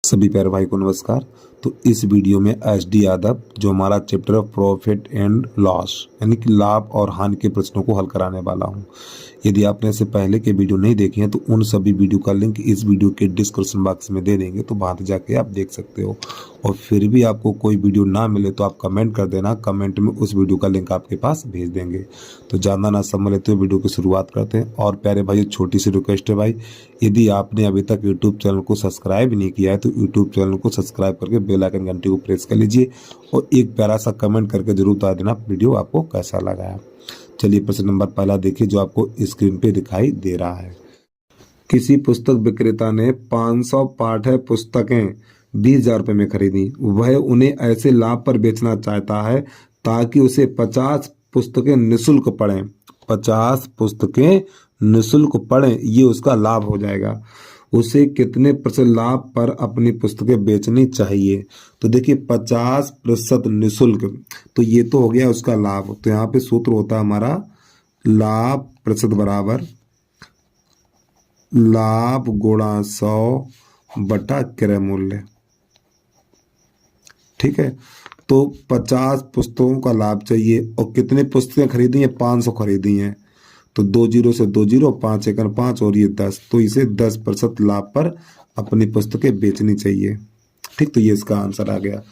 सभी प्यारे भाई को नमस्कार। तो इस वीडियो में एच.डी. यादव जो हमारा chapter of profit and loss यानी कि लाभ और हानि के प्रश्नों को हल कराने वाला हूं। यदि आपने इससे पहले के वीडियो नहीं देखे हैं तो उन सभी वीडियो का लिंक इस वीडियो के डिस्क्रिप्शन बॉक्स में दे देंगे, तो वहां जाके आप देख सकते हो। और फिर भी आपको कोई वीडियो ना मिले तो आप कमेंट कर देना, कमेंट में उस वीडियो का लिंक आपके पास भेज देंगे। तो ज़्यादा ना समय लेते हुए वीडियो की शुरुआत करते हैं। और प्यारे भाई छोटी सी रिक्वेस्ट है भाई, यदि आपने अभी तक यूट्यूब चैनल को सब्सक्राइब नहीं किया है तो यूट्यूब चैनल को सब्सक्राइब करके बेल आइकन घंटी को प्रेस कर लीजिए और एक प्यारा सा कमेंट करके जरूर बता देना वीडियो आपको कैसा लगा है। चलिए प्रश्न नंबर पहला देखिए जो आपको स्क्रीन पे दिखाई दे रहा है। किसी पुस्तक विक्रेता ने 500 पाठ्य पुस्तकें 20,000 रुपये में खरीदी। वह उन्हें ऐसे लाभ पर बेचना चाहता है ताकि उसे 50 पुस्तकें निःशुल्क पढ़ें। 50 पुस्तकें निःशुल्क पढ़ें, ये उसका लाभ हो जाएगा। उसे कितने प्रतिशत लाभ पर अपनी पुस्तकें बेचनी चाहिए? तो देखिए 50% निःशुल्क, तो ये तो हो गया उसका लाभ। तो यहाँ पे सूत्र होता है हमारा लाभ प्रतिशत बराबर लाभ गुणा 100 बटा क्रय मूल्य। ठीक है, तो 50 पुस्तकों का लाभ चाहिए और कितने पुस्तकें खरीदी हैं? 500 खरीदी हैं। तो 2 जीरो से 2 जीरो, 5 एकन 5 और ये 10, तो इसे 10% लाभ पर अपनी पुस्तकें बेचनी चाहिए। ठीक, तो ये इसका आंसर आ गया।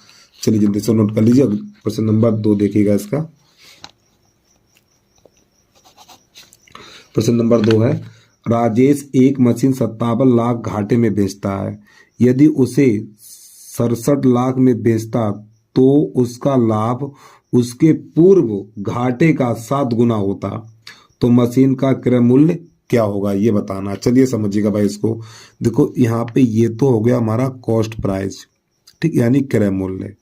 चलिए जल्दी से नोट कर लीजिए। प्रश्न नंबर 2 देखिएगा इसका। प्रश्न नंबर 2 है, राजेश एक मशीन 57 लाख घाटे में बेचता है। यदि उसे 67 लाख में बेचता तो उसका लाभ उसके पूर्व घाटे का 7 गुना होता, तो मशीन का क्रय मूल्य क्या होगा ये बताना। चलिए समझिएगा भाई इसको। देखो यहाँ पे ये तो हो गया हमारा कॉस्ट प्राइस, ठीक, यानी क्रय मूल्य।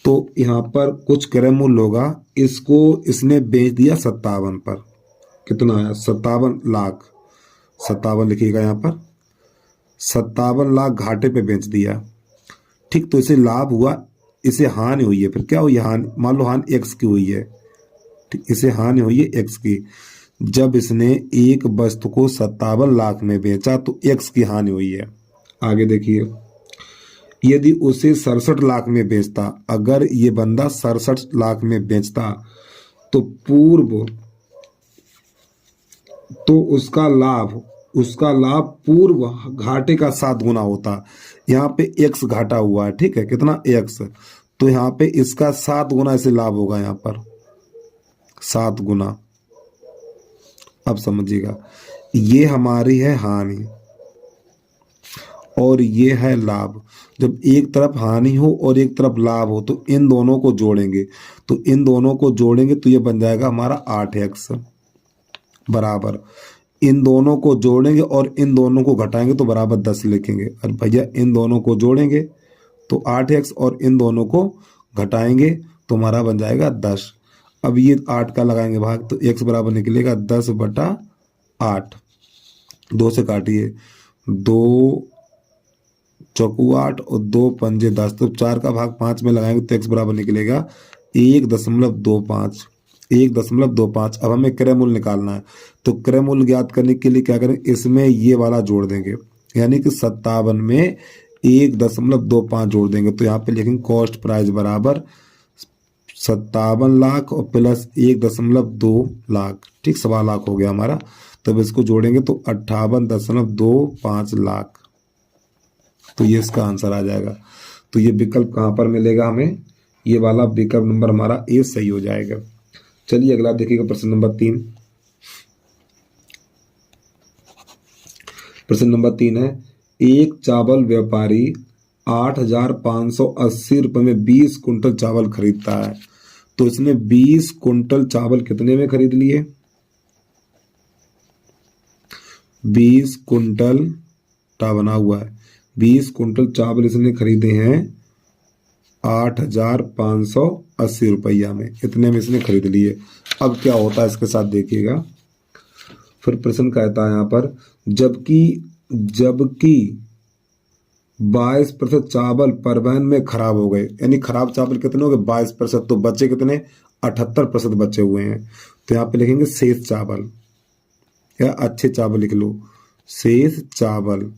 तो यहाँ पर कुछ क्रय मूल्य होगा, इसको इसने बेच दिया 57 पर। कितना आया? 57 लाख। 57 लिखिएगा यहाँ पर, 57 लाख घाटे पे बेच दिया। ठीक, तो इसे लाभ हुआ, इसे हानि हुई है। फिर क्या हुई? हानि, मान लो हानि एक्स की हुई है। ठीक, इसे हानि हुई है एक्स की। जब इसने एक वस्तु को 57 लाख में बेचा तो एक्स की हानि हुई है। आगे देखिए, यदि उसे 67 लाख में बेचता, अगर ये बंदा 67 लाख में बेचता तो उसका लाभ पूर्व घाटे का 7 गुना होता। यहाँ पे एक्स घाटा हुआ है, ठीक है, कितना? एक्स। तो यहाँ पे इसका 7 गुना इसे लाभ होगा, यहाँ पर 7 गुना। अब समझिएगा, ये हमारी है हानि और ये है लाभ। जब एक तरफ हानि हो और एक तरफ लाभ हो तो इन दोनों को जोड़ेंगे, तो ये बन जाएगा हमारा 8x बराबर, इन दोनों को जोड़ेंगे और इन दोनों को घटाएंगे तो बराबर 10 लिखेंगे। और भैया इन दोनों को जोड़ेंगे तो 8x और इन दोनों को घटाएंगे तो हमारा बन जाएगा 10। अब ये 8 का लगाएंगे भाग, तो x बराबर निकलेगा 10 बटा 8। 2 से काटिए, 2 चौकू 8 और 2 पंजे 10, तो 4 का भाग 5 में लगाएंगे तो x बराबर निकलेगा 1.25। 1.25। अब हमें क्रय मूल्य निकालना है, तो क्रय मूल्य ज्ञात करने के लिए क्या करें? इसमें ये वाला जोड़ देंगे, यानी कि 57 में 1.25 जोड़ देंगे। तो यहाँ पे लिखेंगे कॉस्ट प्राइस बराबर 57 लाख और प्लस 1.2 लाख, ठीक, 1.25 लाख हो गया हमारा। तब इसको जोड़ेंगे तो 58.25 लाख। तो ये इसका आंसर आ जाएगा। तो ये विकल्प कहाँ पर मिलेगा हमें? ये वाला विकल्प नंबर हमारा ए सही हो जाएगा। चलिए अगला देखिएगा, प्रश्न नंबर 3। प्रश्न नंबर 3 है, एक चावल व्यापारी 8,580 रुपये में 20 कुंटल चावल खरीदता है। तो इसने 20 कुंटल चावल कितने में खरीद लिए? 20 कुंटल टा बना हुआ है, 20 कुंटल चावल इसने खरीदे हैं 8,580 रुपया में, इतने में इसने खरीद लिए। अब क्या होता है इसके साथ देखिएगा। फिर प्रश्न कहता है यहाँ पर, जबकि 22% चावल परिवहन में खराब हो गए, यानी खराब चावल कितने हो गए? 22%। तो बचे कितने? 78% बचे हुए हैं। तो यहाँ पे लिखेंगे शेष चावल, या अच्छे चावल लिख लो, शेष चावल।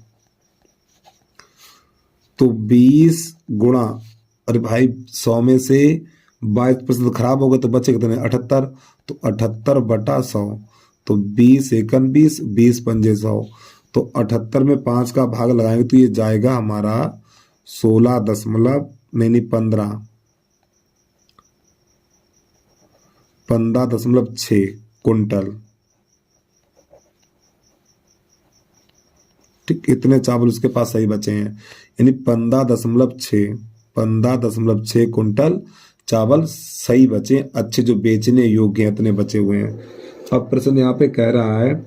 तो 20 गुणा, अरे भाई 100 में से 22% खराब हो गए तो बचे कितने 78, तो 78 बटा 100, तो 20 एकन 20, 20 पंजे 100, तो 78 में 5 का भाग लगाएंगे तो ये जाएगा हमारा 16 दशमलव नहीं 15.6 कुंटल। ठीक, इतने चावल उसके पास सही बचे हैं, यानी 15.6 कुंटल चावल सही बचे, अच्छे जो बेचने योग्य हैं इतने बचे हुए हैं। अब प्रश्न यहाँ पे कह रहा है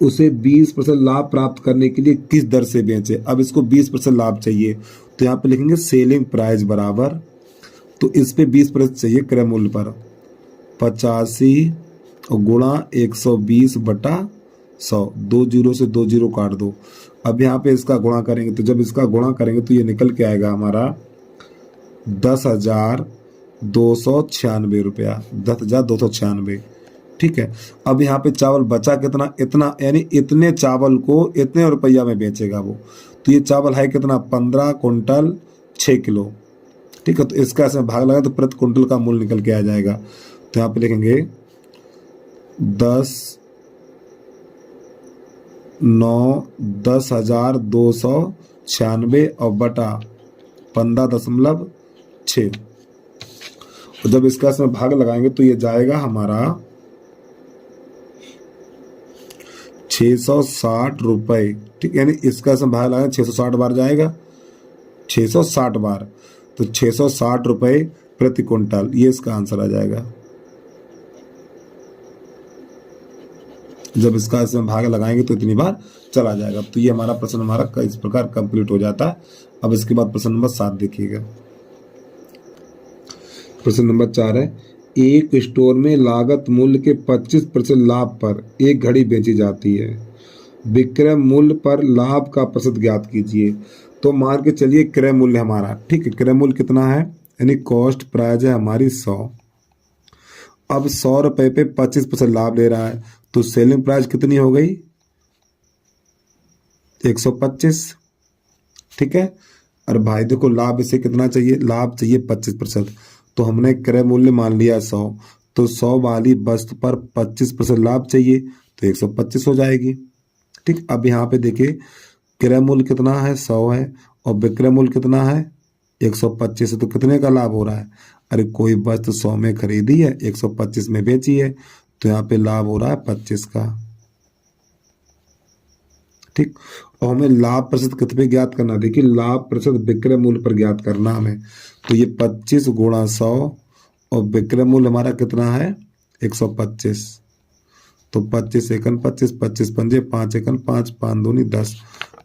उसे 20% लाभ प्राप्त करने के लिए किस दर से बेचे। अब इसको 20% लाभ चाहिए तो यहाँ पे लिखेंगे सेलिंग प्राइस बराबर, तो इस पे 20% चाहिए क्रय मूल्य पर 85 और गुणा 120 बटा 100, 2 जीरो से 2 जीरो काट दो। अब यहाँ पे इसका गुणा करेंगे तो जब इसका गुणा करेंगे तो ये निकल के आएगा हमारा 10,296 रुपया, 10,296। ठीक है, अब यहाँ पे चावल बचा कितना, इतना, यानी इतने चावल को इतने रुपया में बेचेगा वो, तो ये चावल है कितना 15 कुंटल 6 किलो। ठीक है, तो इसका इसमें भाग लगा तो प्रति कुंटल का मूल्य निकल के आ जाएगा। तो यहाँ पे लिखेंगे 10,296 और बटा 15.6, और जब इसका इसमें भाग लगाएंगे तो ये जाएगा हमारा 660 रुपये। ठीक, यानी इसका इसमें भाग लगाएंगे 660 बार जाएगा, 660 बार, तो 660 रुपये प्रति कुंटल, ये इसका आंसर आ जाएगा। जब इसका इसमें भाग लगाएंगे तो इतनी बार चला जाएगा। तो ये हमारा प्रश्न हमारा इस प्रकार कंप्लीट हो जाता है। अब इसके बाद प्रश्न नंबर 7 देखिएगा। प्रश्न नंबर 4 है, एक स्टोर में लागत मूल्य के 25% लाभ पर एक घड़ी बेची जाती है, विक्रय मूल्य पर लाभ का प्रतिशत ज्ञात कीजिए। तो मान के चलिए क्रय मूल्य हमारा, ठीक है, क्रय मूल्य कितना है, यानी कॉस्ट प्राइस है हमारी 100। अब 100 रुपये पे 25% लाभ ले रहा है, तो सेलिंग प्राइस कितनी हो गई 125। ठीक है, और भाई देखो लाभ इसे कितना चाहिए, लाभ चाहिए 25%, तो हमने क्रय मूल्य मान लिया 100, तो 100 वाली वस्तु पर 25% लाभ चाहिए तो 125 हो जाएगी। ठीक, अब यहाँ पे देखिए क्रय मूल्य कितना है 100 है और विक्रय मूल्य कितना है 125 है, तो कितने का लाभ हो रहा है, अरे कोई वस्तु 100 में खरीदी है 125 में बेची है, तो यहाँ पे लाभ हो रहा है 25 का। ठीक, और हमें लाभ प्रतिशत कितने ज्ञात करना, देखिए लाभ प्रतिशत विक्रय मूल्य पर ज्ञात करना हमें, तो ये 25 गुणा 100 और विक्रय मूल्य हमारा कितना है 125, तो 25 एकन 25, 25 पंजे 5 एकन 5, 5 दूनी 10,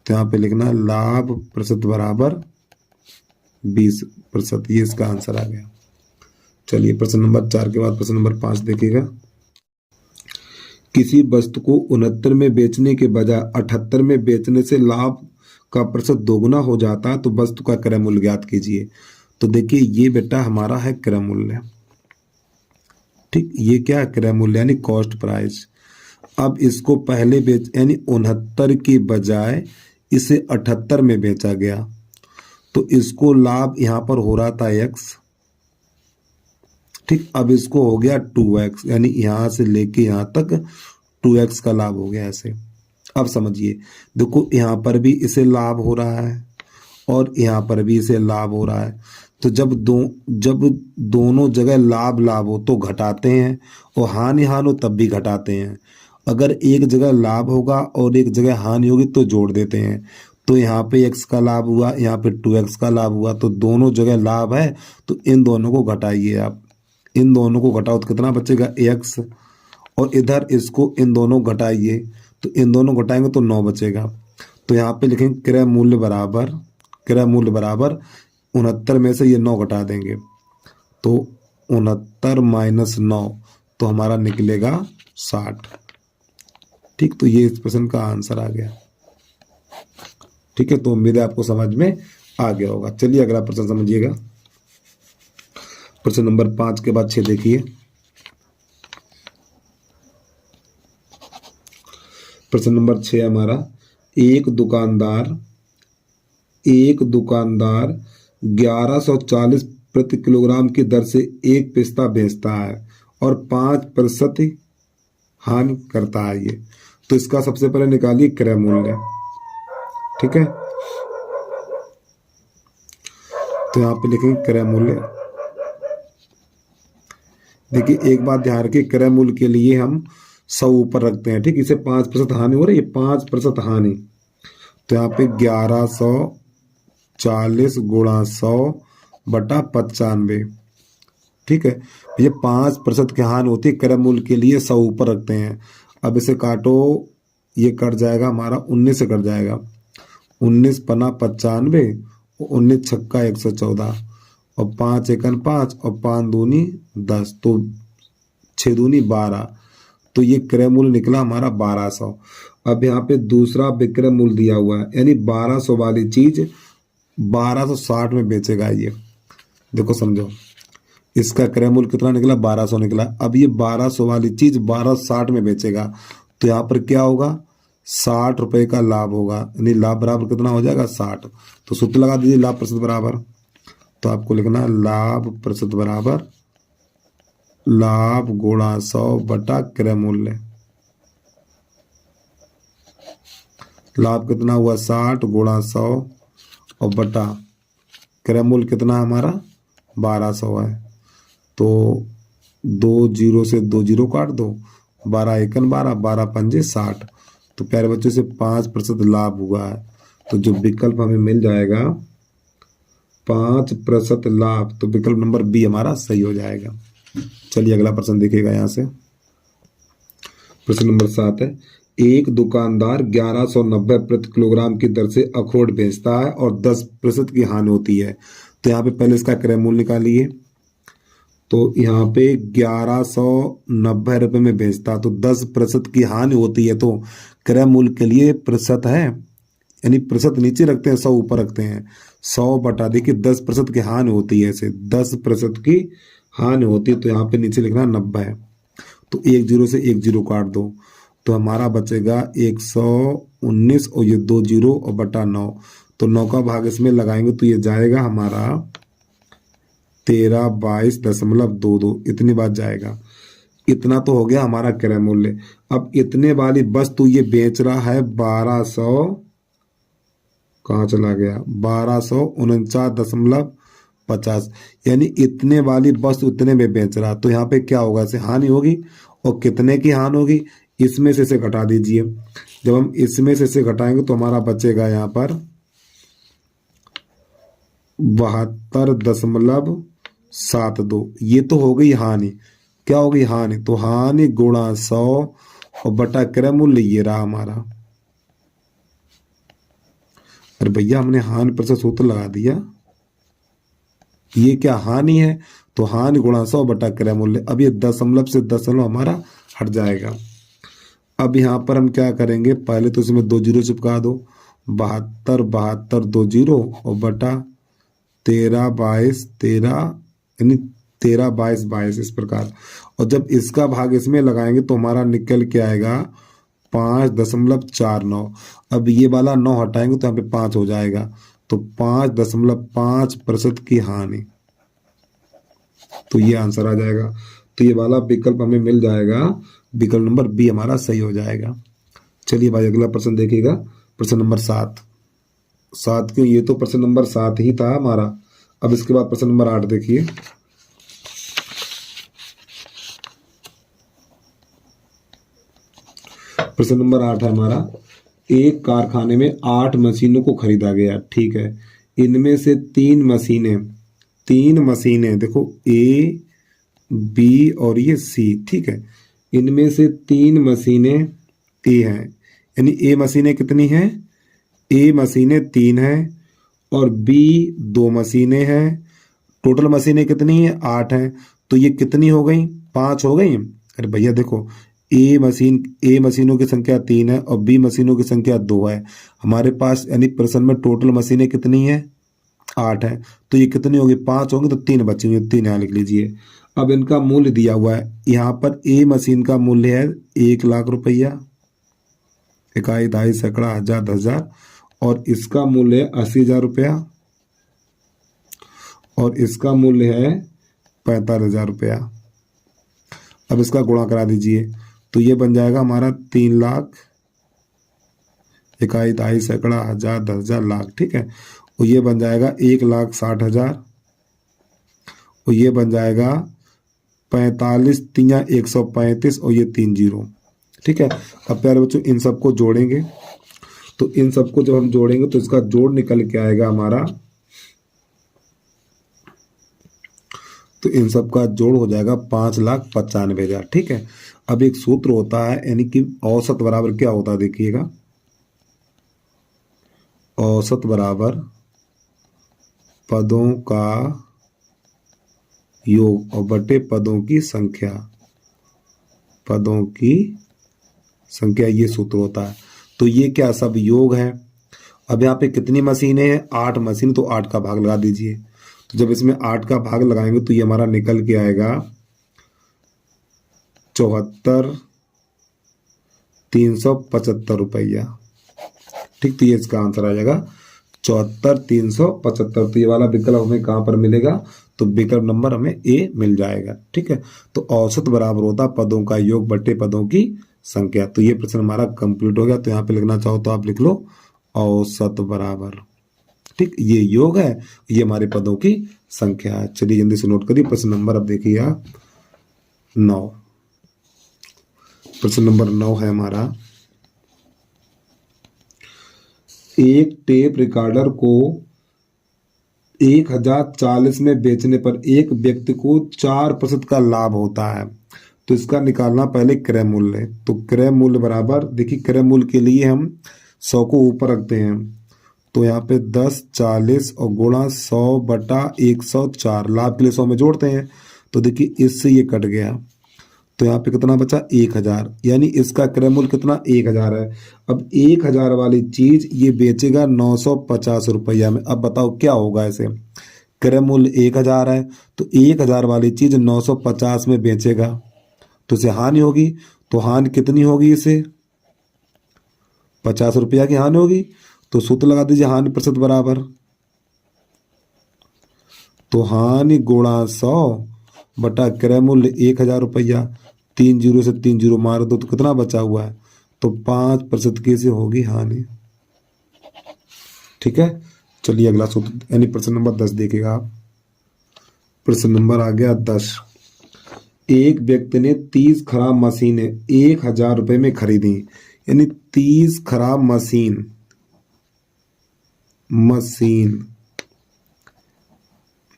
तो यहाँ पे लिखना लाभ प्रतिशत बराबर 20%, ये इसका आंसर आ गया। चलिए प्रश्न नंबर 4 के बाद प्रश्न नंबर 5 देखिएगा। किसी वस्तु को 69 में बेचने के बजाय 78 में बेचने से लाभ का प्रतिशत दोगुना हो जाता है, तो वस्तु का क्रय मूल्य ज्ञात कीजिए। तो देखिए ये बेटा हमारा है क्रय मूल्य। ठीक, ये क्या है क्रय मूल्य यानी कॉस्ट प्राइस। अब इसको पहले बेच यानी 69 की बजाय इसे 78 में बेचा गया, तो इसको लाभ यहाँ पर हो रहा था x। ठीक, अब इसको हो गया 2x, यानी यहाँ से लेके यहाँ तक 2x का लाभ हो गया ऐसे। अब समझिए देखो यहाँ पर भी इसे लाभ हो रहा है और यहाँ पर भी इसे लाभ हो रहा है, तो जब दोनों जगह लाभ लाभ हो तो घटाते हैं और हानि हो तब भी घटाते हैं। अगर एक जगह लाभ होगा और एक जगह हानि होगी तो जोड़ देते हैं, तो यहाँ पे x का लाभ हुआ, यहाँ पे 2x का लाभ हुआ, तो दोनों जगह लाभ है तो इन दोनों को घटाइए आप, इन दोनों को घटाओ तो कितना बचेगा x, और इधर इसको इन दोनों घटाइए तो इन दोनों घटाएंगे तो 9 बचेगा। तो यहाँ पे लिखेंगे क्रय मूल्य बराबर 69 में से ये 9 घटा देंगे, तो 69 माइनस 9, तो हमारा निकलेगा 60। ठीक, तो ये इस प्रश्न का आंसर आ गया। ठीक है, तो उम्मीद है आपको समझ में आ गया होगा। चलिए अगला प्रश्न समझिएगा। प्रश्न नंबर 5 के बाद 6 देखिए। प्रश्न नंबर 6 हमारा, एक दुकानदार एक दुकानदार 1140 प्रति किलोग्राम की दर से एक पिस्ता बेचता है और 5% हानि करता है। ये तो इसका सबसे पहले निकालिए क्रय मूल्य। ठीक है, तो यहाँ पे लिखेंगे क्रय मूल्य। देखिए एक बात ध्यान रखिए, क्रय मूल्य के लिए हम 100 ऊपर रखते हैं। ठीक, इसे 5% हानि हो रही है, 5% हानि, तो यहाँ पे 1140 गुणा 100 बटा 95। ठीक है, ये 5% की हानि होती है, क्रय मूल्य के लिए 100 ऊपर रखते हैं। अब इसे काटो, ये कट जाएगा हमारा 19 से कट जाएगा, 19 पना 95, 19 छक्का 114 और 5 एकन 5 और 5 दूनी 10, तो 6 दूनी 12, तो ये क्रय मूल्य निकला हमारा 1200। अब यहाँ पे दूसरा विक्रय मूल्य दिया हुआ है, यानी 1200 वाली चीज 1260 में बेचेगा। ये देखो समझो, इसका क्रय मूल्य कितना निकला, 1200 निकला। अब ये 1200 वाली चीज 1260 में बेचेगा, तो यहाँ पर क्या होगा, 60 रुपए का लाभ होगा, यानी लाभ बराबर कितना हो जाएगा, 60। तो सूत्र लगा दीजिए, लाभ प्रतिशत बराबर, तो आपको लिखना लाभ प्रतिशत बराबर लाभ गुणा 100 बटा क्रय मूल्य। लाभ कितना हुआ, 60 गुणा 100 और बटा क्रय मूल्य कितना हमारा 1200 है। तो 2 जीरो से 2 जीरो काट दो, 12 एकन 12, 12 पंजे 60। तो प्यारे बच्चों से 5% लाभ हुआ है, तो जो विकल्प हमें मिल जाएगा 5% लाभ, तो विकल्प नंबर बी हमारा सही हो जाएगा। चलिए अगला प्रश्न देखिएगा। यहाँ से प्रश्न नंबर 7 है, एक दुकानदार 1190 प्रति किलोग्राम की दर से अखरोट बेचता है और 10% की हानि होती है। तो यहाँ पे पहले इसका क्रय मूल्य निकालिए। तो यहाँ पे 1190 रुपए में बेचता, तो 10% की हानि होती है, तो क्रय मूल्य के लिए प्रतिशत है, यानी प्रतिशत नीचे रखते हैं, 100 ऊपर रखते हैं। 100 बटा, देखिए 10% की हानि होती है, ऐसे 10% की हानि होती है, तो यहाँ पे नीचे लिखना 90 है। तो 1 जीरो से 1 जीरो काट दो, तो हमारा बचेगा 119 और ये 2 जीरो और बटा 9, तो 9 का भाग इसमें लगाएंगे तो ये जाएगा हमारा 1322.22, इतनी बात जाएगा। इतना तो हो गया हमारा क्रय मूल्य। अब इतने वाली वस्तु ये बेच रहा है 1200, कहाँ चला गया, 1249.50, यानी इतने वाली वस्तु इतने में बेच रहा, तो यहाँ पे क्या होगा, इसे हानि होगी, और कितने की हानि होगी, इसमें से इसे घटा दीजिए। जब हम इसमें से इसे घटाएंगे तो हमारा बचेगा यहाँ पर 72.72, ये तो हो गई हानि। क्या हो गई हानि, तो हानि गुणा 100 और बटा क्रय मूल्य ये रहा हमारा। अरे भैया हमने हानि प्रतिशत सूत्र लगा दिया, ये क्या हानि है, तो हानि गुणा 100 बटा क्रय मूल्य। अब ये दशमलव से दशमलव हमारा हट जाएगा। अब यहाँ पर हम क्या करेंगे, पहले तो इसमें 2 जीरो चिपका दो, 72 2 जीरो और बटा 13 22 13, यानी 13 22 22, इस प्रकार। और जब इसका भाग इसमें लगाएंगे तो हमारा निकल के आएगा 5.49। अब ये वाला 9 हटाएंगे तो यहाँ पे 5 हो जाएगा, तो 5.5% की हानि, तो ये आंसर आ जाएगा। तो ये वाला विकल्प हमें मिल जाएगा, विकल्प नंबर बी हमारा सही हो जाएगा। चलिए भाई अगला प्रश्न देखिएगा, प्रश्न नंबर 7 क्यों, ये तो प्रश्न नंबर 7 ही था हमारा। अब इसके बाद प्रश्न नंबर 8 देखिए। प्रश्न नंबर 8 है हमारा, एक कारखाने में 8 मशीनों को खरीदा गया। ठीक है, इनमें से 3 मशीनें देखो, ए बी और ये सी। ठीक है, इनमें से 3 मशीनें ए हैं, यानी ए मशीनें कितनी हैं, ए मशीनें 3 हैं और बी 2 मशीनें हैं। टोटल मशीनें कितनी हैं, 8 हैं, तो ये कितनी हो गई, 5 हो गई। अरे भैया देखो, ए मशीनों की संख्या 3 है और बी मशीनों की संख्या 2 है हमारे पास, यानी प्रश्न में टोटल मशीनें कितनी हैं, 8 है, तो ये कितनी होगी, 5 होंगी, तो 3 बची हुई, 3 यहाँ लिख लीजिए। अब इनका मूल्य दिया हुआ है, यहाँ पर ए मशीन का मूल्य है 1 लाख रुपया, इकाई, दहाई, सैकड़ा, हजार, 10,000, और इसका मूल्य है 80,000 रुपया और इसका मूल्य है 45,000 रुपया। अब इसका गुणा करा दीजिए तो ये बन जाएगा हमारा 3 लाख, इकाई, दहाई, सैकड़ा, हजार, 10,000, लाख। ठीक है, और ये बन जाएगा 1,60,000 और ये बन जाएगा 45 तिया 135 और ये 3 जीरो। ठीक है, अब प्यारे बच्चों इन सबको जोड़ेंगे तो इन सबको जब हम जोड़ेंगे तो इसका जोड़ निकल के आएगा हमारा, तो इन सब का जोड़ हो जाएगा 5,95,000। ठीक है, अब एक सूत्र होता है यानी कि औसत बराबर क्या होता है, देखिएगा, औसत बराबर पदों का योग और बटे पदों की संख्या, पदों की संख्या, ये सूत्र होता है। तो ये क्या सब योग है। अब यहाँ पे कितनी मशीनें हैं, 8 मशीन, तो 8 का भाग लगा दीजिए। तो जब इसमें 8 का भाग लगाएंगे तो ये हमारा निकल के आएगा 74,375 रुपया। ठीक, तो ये इसका आंसर आ जाएगा 74,375। तो ये वाला विकल्प हमें कहाँ पर मिलेगा, तो विकल्प नंबर हमें ए मिल जाएगा। ठीक है, तो औसत बराबर होता पदों का योग बटे पदों की संख्या। तो ये प्रश्न हमारा कंप्लीट हो गया। तो यहाँ पे लिखना चाहो तो आप लिख लो औसत बराबर। ठीक, ये योग है, ये हमारे पदों की संख्या है। चलिए जल्दी से नोट करिए प्रश्न नंबर, अब देखिए आप 9। प्रश्न नंबर 9 है हमारा, एक टेप रिकॉर्डर को 1,040 में बेचने पर एक व्यक्ति को 4% का लाभ होता है। तो इसका निकालना पहले क्रय मूल्य। तो क्रय मूल्य बराबर, देखिए क्रय मूल्य के लिए हम 100 को ऊपर रखते हैं, तो यहाँ पे 10, 40 और गुणा 100 बटा 104, लाभ के लिए 100 में जोड़ते हैं। तो देखिए इससे ये कट गया, तो यहाँ पे कितना बचा 1,000, यानी इसका क्रय मूल्य कितना 1,000 है। अब 1,000 वाली चीज ये बेचेगा 950 रुपया में। अब बताओ क्या होगा इसे, क्रय मूल्य 1,000 है तो 1,000 वाली चीज 950 में बेचेगा तो इसे हानि होगी। तो हानि कितनी होगी, इसे 50 रुपया की हानि होगी। तो सूत्र लगा दीजिए, हानि प्रतिशत बराबर, तो हानि गुणा 100 बटा क्रय मूल्य 1,000 रुपया। 3 जीरो से 3 जीरो मार दो तो कितना बचा हुआ है, तो 5% कैसे होगी हानि। ठीक है, चलिए अगला सूत्र यानी प्रश्न नंबर 10 देखिएगा आप। प्रश्न नंबर आ गया 10। एक व्यक्ति ने 30 खराब मशीनें 1,000 रुपए में खरीदी, यानी 30 खराब मशीन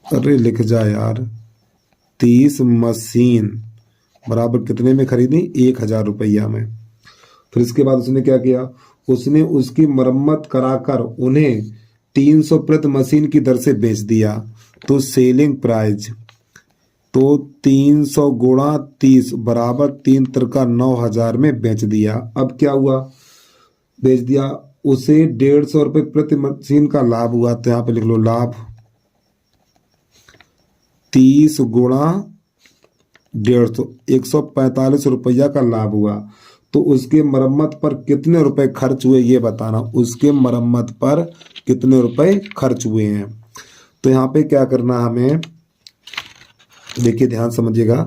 अरे लिख जा यार, 30 मशीन बराबर कितने में खरीदी, 1,000 रुपया में। फिर इसके बाद उसने क्या किया, उसने उसकी मरम्मत कराकर उन्हें 300 प्रति मशीन की दर से बेच दिया। तो सेलिंग प्राइस, तो 300 गुणा 30 बराबर 3 तिरका 9,000 में बेच दिया। अब क्या हुआ, बेच दिया, उसे 150 रुपये प्रति मशीन का लाभ हुआ। तो यहाँ पे लिख लो लाभ, 30 गुणा 150, 145 रुपया का लाभ हुआ। तो उसके मरम्मत पर कितने रुपए खर्च हुए ये बताना, उसके मरम्मत पर कितने रुपए खर्च हुए हैं। तो यहाँ पे क्या करना हमें, देखिए ध्यान समझिएगा,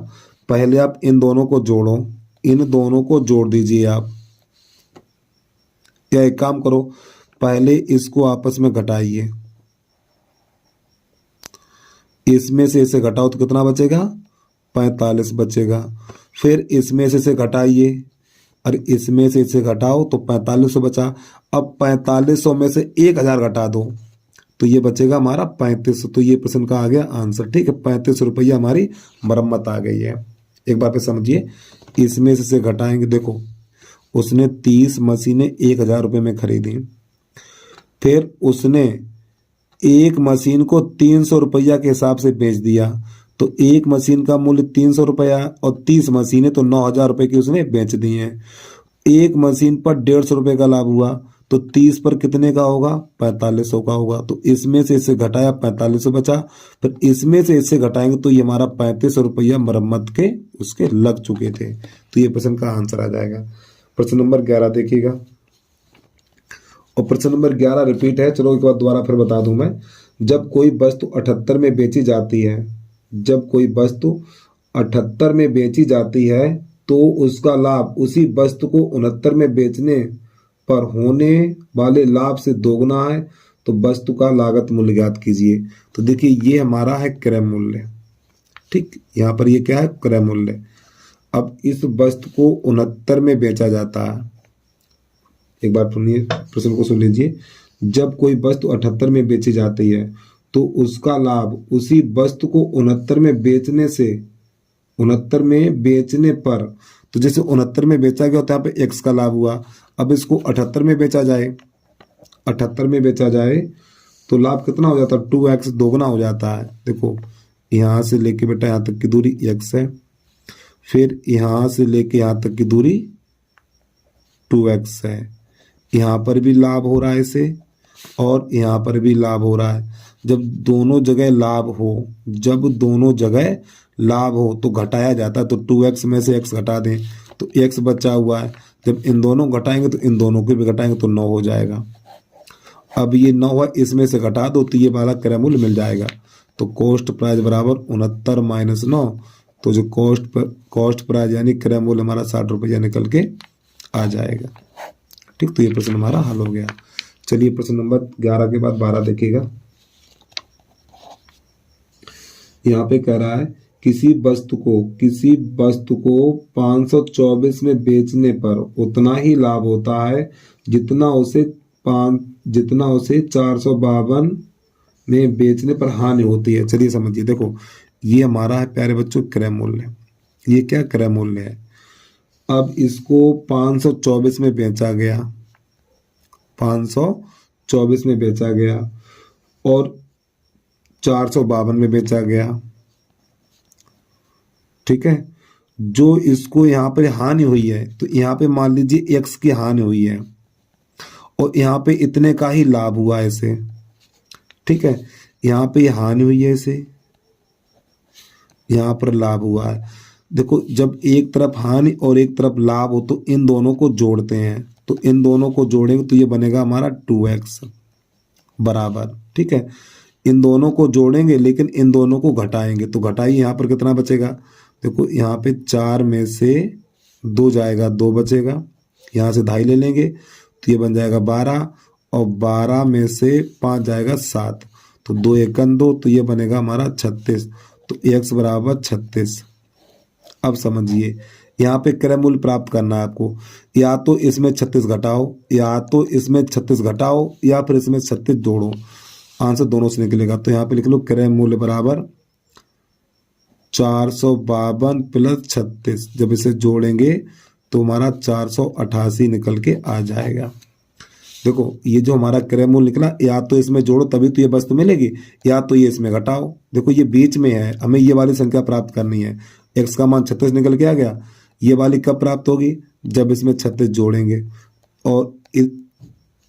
पहले आप इन दोनों को जोड़ो, इन दोनों को जोड़ दीजिए आप, या एक काम करो पहले इसको आपस में घटाइए, इसमें से इसे घटाओ तो कितना बचेगा, 45 बचेगा। फिर इसमें से इसे घटाइए और इसमें से इसे घटाओ तो 4500 बचा। अब 4500 में से 1,000 घटा दो तो ये बचेगा हमारा 3500। तो ये प्रश्न का आ गया आंसर। ठीक है, 3500 रुपया हमारी मरम्मत आ गई है। एक बार पे समझिए, इसमें से इसे घटाएंगे, देखो उसने 30 मशीनें 1,000 रुपये में खरीदी, फिर उसने एक मशीन को 300 रुपया के हिसाब से बेच दिया। तो एक मशीन का मूल्य 300 रुपया और 30 मशीनें तो 9,000 रुपये की उसने बेच दी हैं। एक मशीन पर 150 रुपये का लाभ हुआ तो 30 पर कितने का होगा, 4500 का होगा। तो इसमें से इससे घटाया 4500 बचा, फिर इसमें से इससे घटाएंगे तो ये हमारा 3500 रुपया मरम्मत के उसके लग चुके थे। तो ये प्रश्न का आंसर आ जाएगा। प्रश्न नंबर 11 देखिएगा, और प्रश्न नंबर 11 रिपीट है, चलो एक बार दोबारा फिर बता दूं मैं। जब कोई वस्तु 78 में बेची जाती है, जब कोई वस्तु 78 में बेची जाती है तो उसका लाभ उसी वस्तु को 69 में बेचने पर होने वाले लाभ से दोगुना है, तो वस्तु का लागत मूल्य ज्ञात कीजिए। तो देखिए ये हमारा है क्रय मूल्य, ठीक, यहाँ पर ये क्या है, क्रय मूल्य। अब इस वस्तु को 69 में बेचा जाता है, एक बार सुनिए प्रश्न को सुन लीजिए। जब कोई वस्तु 78 में बेची जाती है तो उसका लाभ उसी वस्तु को 69 में बेचने से, 69 में बेचने पर, तो जैसे 69 में बेचा गया तो यहाँ पे x का लाभ हुआ। अब इसको 78 में बेचा जाए, 78 में बेचा जाए तो लाभ कितना हो जाता है, 2x, दोगुना हो जाता है। देखो यहाँ से लेके बेटा यहाँ तक की दूरी x है, फिर यहाँ से लेके यहाँ तक की दूरी 2x है। यहाँ पर भी लाभ हो रहा है इसे, और यहाँ पर भी लाभ हो रहा है। जब दोनों जगह लाभ हो, जब दोनों जगह लाभ हो तो घटाया जाता है, तो 2x में से x घटा दें तो x बचा हुआ है। जब इन दोनों घटाएंगे तो इन दोनों को भी घटाएंगे तो 9 हो जाएगा। अब ये 9 है, इसमें से घटा दो तो ये वाला क्रय मूल्य मिल जाएगा। तो कॉस्ट प्राइस बराबर 69 माइनस 9, तो जो कॉस्ट प्राइस यानी क्रय मूल्य हमारा 60 रुपया निकल के आ जाएगा। ठीक, तो ये प्रश्न हमारा हल हो गया। चलिए प्रश्न नंबर 11 के बाद 12 देखिएगा। यहाँ पे कह रहा है किसी वस्तु को 524 में बेचने पर उतना ही लाभ होता है जितना उसे 452 में बेचने पर हानि होती है। चलिए समझिए, देखो ये हमारा है प्यारे बच्चों क्रय मूल्य, ये क्या क्रय मूल्य है। अब इसको 524 में बेचा गया, 524 में बेचा गया और 452 में बेचा गया, ठीक है। जो इसको यहाँ पर हानि हुई है तो यहाँ पे मान लीजिए x की हानि हुई है और यहाँ पे इतने का ही लाभ हुआ है इसे, ठीक है। यहाँ पे हानि हुई है इसे, यहाँ पर लाभ हुआ है। देखो जब एक तरफ हानि और एक तरफ लाभ हो तो इन दोनों को जोड़ते हैं, तो इन दोनों को जोड़ेंगे तो ये बनेगा हमारा 2x बराबर, ठीक है। इन दोनों को जोड़ेंगे लेकिन इन दोनों को घटाएंगे, तो घटाइए यहाँ पर कितना बचेगा। देखो यहाँ पे 4 में से 2 जाएगा, 2 बचेगा, यहाँ से 2.5 ले लेंगे तो ये बन जाएगा 12 और 12 में से 5 जाएगा 7, तो 2 एकन 2, तो ये बनेगा हमारा 36, तो x बराबर 36। अब समझिए यहाँ पे क्रय मूल्य प्राप्त करना है आपको, या तो इसमें 36 घटाओ, या तो इसमें 36 घटाओ, या फिर इसमें 36 जोड़ो, आंसर दोनों से निकलेगा। तो यहाँ पे लिख लो क्रय मूल्य बराबर 452 प्लस 36, जब इसे जोड़ेंगे तो हमारा 488 निकल के आ जाएगा। देखो ये जो हमारा क्रय मूल्य निकला, या तो इसमें जोड़ो तभी तो ये वस्तु मिलेगी, या तो ये इसमें घटाओ। देखो ये बीच में है, हमें ये वाली संख्या प्राप्त करनी है। x का मान 36 निकल के आ गया, ये वाली कब प्राप्त होगी, जब इसमें 36 जोड़ेंगे, और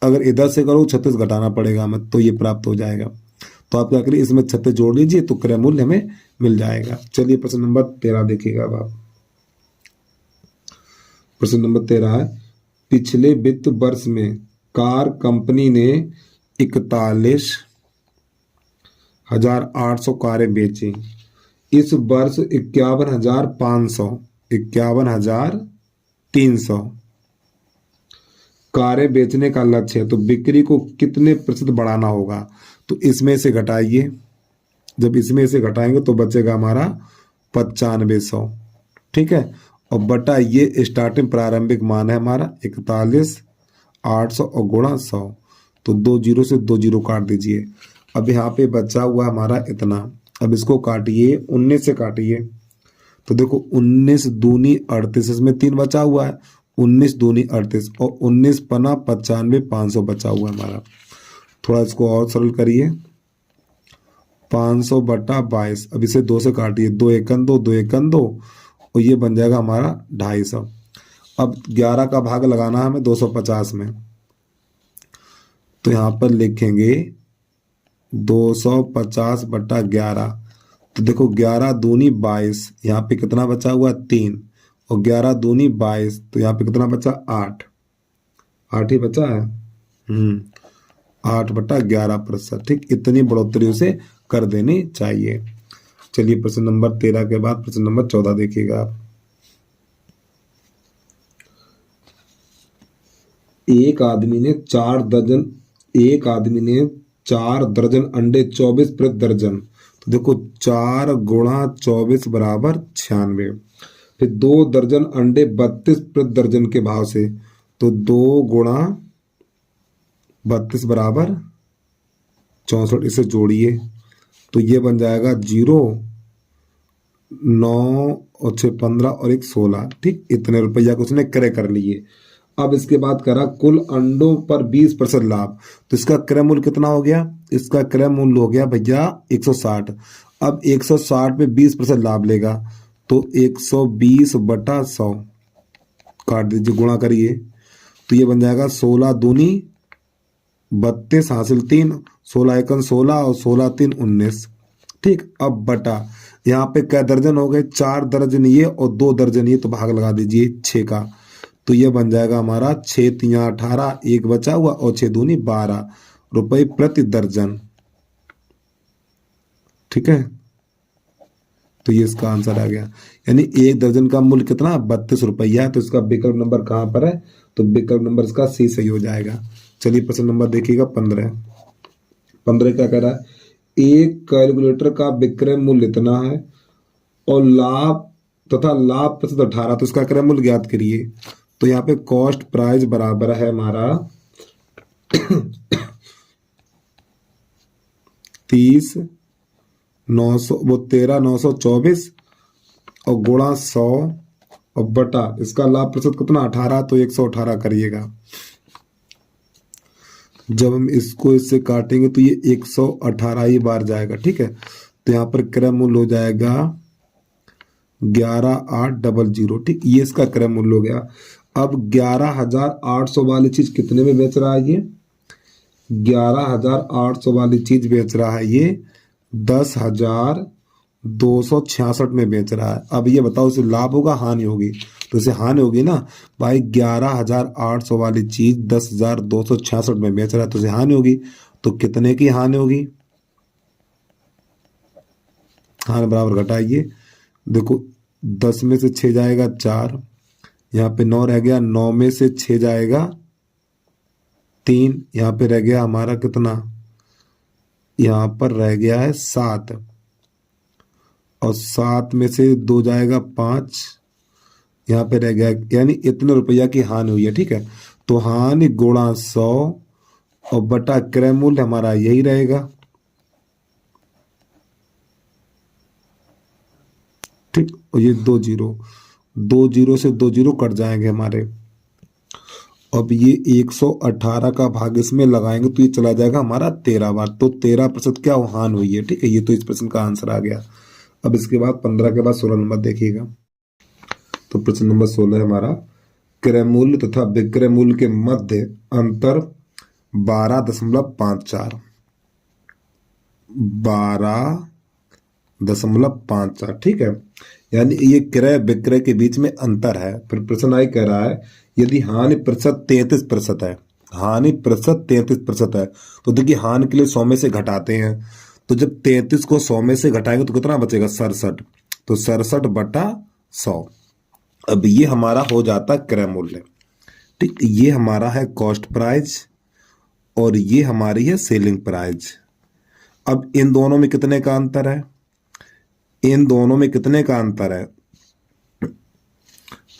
अगर इधर से करो 36 घटाना पड़ेगा हमें, तो ये प्राप्त हो जाएगा। तो आप क्या करिए, इसमें 36 जोड़ लीजिए तो क्रय मूल्य हमें मिल जाएगा। चलिए प्रश्न नंबर 13 देखिएगा। अब आप प्रश्न नंबर 13 है, पिछले वित्त वर्ष में कार कंपनी ने 41,800 कारें बेची। इस वर्ष 51,300 कारें बेचने का लक्ष्य है, तो बिक्री को कितने प्रतिशत बढ़ाना होगा। तो इसमें से घटाइए, जब इसमें से घटाएंगे तो बचेगा हमारा 9500, ठीक है। और बटा ये स्टार्टिंग प्रारंभिक मान है हमारा 41,800 और गुणा 100, तो 2 जीरो से 2 जीरो काट दीजिए। अब यहाँ पे बचा हुआ हमारा इतना, अब इसको काटिए, 19 से काटिए, तो देखो 19 दूनी 38, इसमें 3 बचा हुआ है, 19 दूनी 38 और 19 पना 95, 500 बचा हुआ है हमारा। थोड़ा इसको और सरल करिए, 500 बटा 22, अब इसे 2 से काटिए, 2 एकन 2, 2 एकन 2, और ये बन जाएगा हमारा 250। अब 11 का भाग लगाना है हमें 250 में, तो यहाँ पर लिखेंगे 250 बटा 11, तो देखो 11 दूनी 22, यहाँ पे कितना बचा हुआ 3, और 11 दूनी 22, तो यहाँ पे कितना बचा 8 ही बचा है। 8/11%। ठीक, इतनी बढ़ोतरी उसे कर देनी चाहिए। चलिए प्रश्न नंबर 13 के बाद प्रश्न नंबर 14 देखिएगा आप। एक आदमी ने 4 दर्जन अंडे 24 प्रति दर्जन। तो देखो 4 गुणा 24 बराबर 96। फिर 2 दर्जन अंडे 32 प्रति दर्जन के भाव से, तो 2 गुणा 32 बराबर 64। इसे जोड़िए तो ये बन जाएगा 0, 9 और 6 15 और 1 16। ठीक, इतने रुपया को उसने क्रय कर लिए। अब इसके बाद करा कुल अंडों पर 20% लाभ। तो इसका क्रय मूल्य कितना हो गया? इसका क्रय मूल्य हो गया भैया 160। अब 160 पे 20% लाभ लेगा तो 120/100 काट दीजिए, गुणा करिए तो ये बन जाएगा 16 दूनी 32 हासिल 3, 16 एकन 16 और 16 3 19। ठीक, अब बटा यहाँ पे क्या दर्जन हो गए? 4 दर्जन ये और 2 दर्जन ये, तो भाग लगा दीजिए 6 का। तो ये बन जाएगा हमारा 6 3 18, 1 बचा हुआ और 6 दूनी 12 रुपए प्रति दर्जन। ठीक है, तो ये इसका आंसर आ गया। यानी 1 दर्जन का मूल्य कितना? 32 रुपया है। तो इसका विकल्प नंबर कहाँ पर है? तो विकल्प नंबर इसका सी सही हो जाएगा। चलिए प्रश्न नंबर देखिएगा 15। 15 क्या कह रहा है? एक कैलकुलेटर का विक्रय मूल्य इतना है और लाभ तथा लाभ प्रतिशत 18। तो इसका क्रय मूल्य ज्ञात करिए। तो यहाँ पे कॉस्ट प्राइस बराबर है हमारा 30 900 वो 13 924 और गुणा 100 और बटा इसका लाभ प्रतिशत कितना? 18। तो 118 करिएगा। जब हम इसको इससे काटेंगे तो ये 118 ही बार जाएगा। ठीक है, तो यहाँ पर क्रय मूल्य हो जाएगा 11800। ठीक, ये इसका क्रय मूल्य हो गया। अब 11800 वाली चीज कितने में बेच रहा है? ये 11800 वाली चीज बेच रहा है ये 10,266 में बेच रहा है। अब ये बताओ इसे लाभ होगा हानि होगी? तो इसे हानि होगी ना भाई। 11800 वाली चीज 10,266 में बेच रहा है तो इसे हानि होगी। तो कितने की हानि होगी? हानि बराबर घटाइए। देखो 10 में से 6 जाएगा 4, यहाँ पे 9 रह गया, 9 में से 6 जाएगा 3, यहाँ पे रह गया हमारा कितना? यहाँ पर रह गया है 7 और 7 में से 2 जाएगा 5, यहाँ पे रह गया, यानी इतने रुपया की हानि हुई है। ठीक है, तो हानि गुणा 100 और बटा क्रय मूल्य हमारा यही रहेगा। ठीक, और ये 2 जीरो से 2 जीरो कट जाएंगे हमारे। अब ये 118 का भाग इसमें लगाएंगे तो ये चला जाएगा हमारा 13 बार। तो 13% क्या हानि हुई है? ठीक है, ये तो इस प्रश्न का आंसर आ गया। अब इसके बाद 15 के बाद 16 नंबर देखिएगा। तो प्रश्न नंबर 16 हमारा क्रय मूल्य तथा विक्रय मूल्य के मध्य अंतर 12.54। 12.54। ठीक है, यानी ये क्रय विक्रय के बीच में अंतर है। फिर प्रश्न आई कह रहा है यदि हानि प्रतिशत 33% है, हानि प्रतिशत 33% है, तो देखिए हानि के लिए 100 में से घटाते हैं। तो जब 33 को 100 में से घटाएंगे तो कितना बचेगा? 67। तो 67/100। अब ये हमारा हो जाता है क्रय मूल्य। ठीक, ये हमारा है कॉस्ट प्राइस और ये हमारी है सेलिंग प्राइस। अब इन दोनों में कितने का अंतर है? इन दोनों में कितने का अंतर है?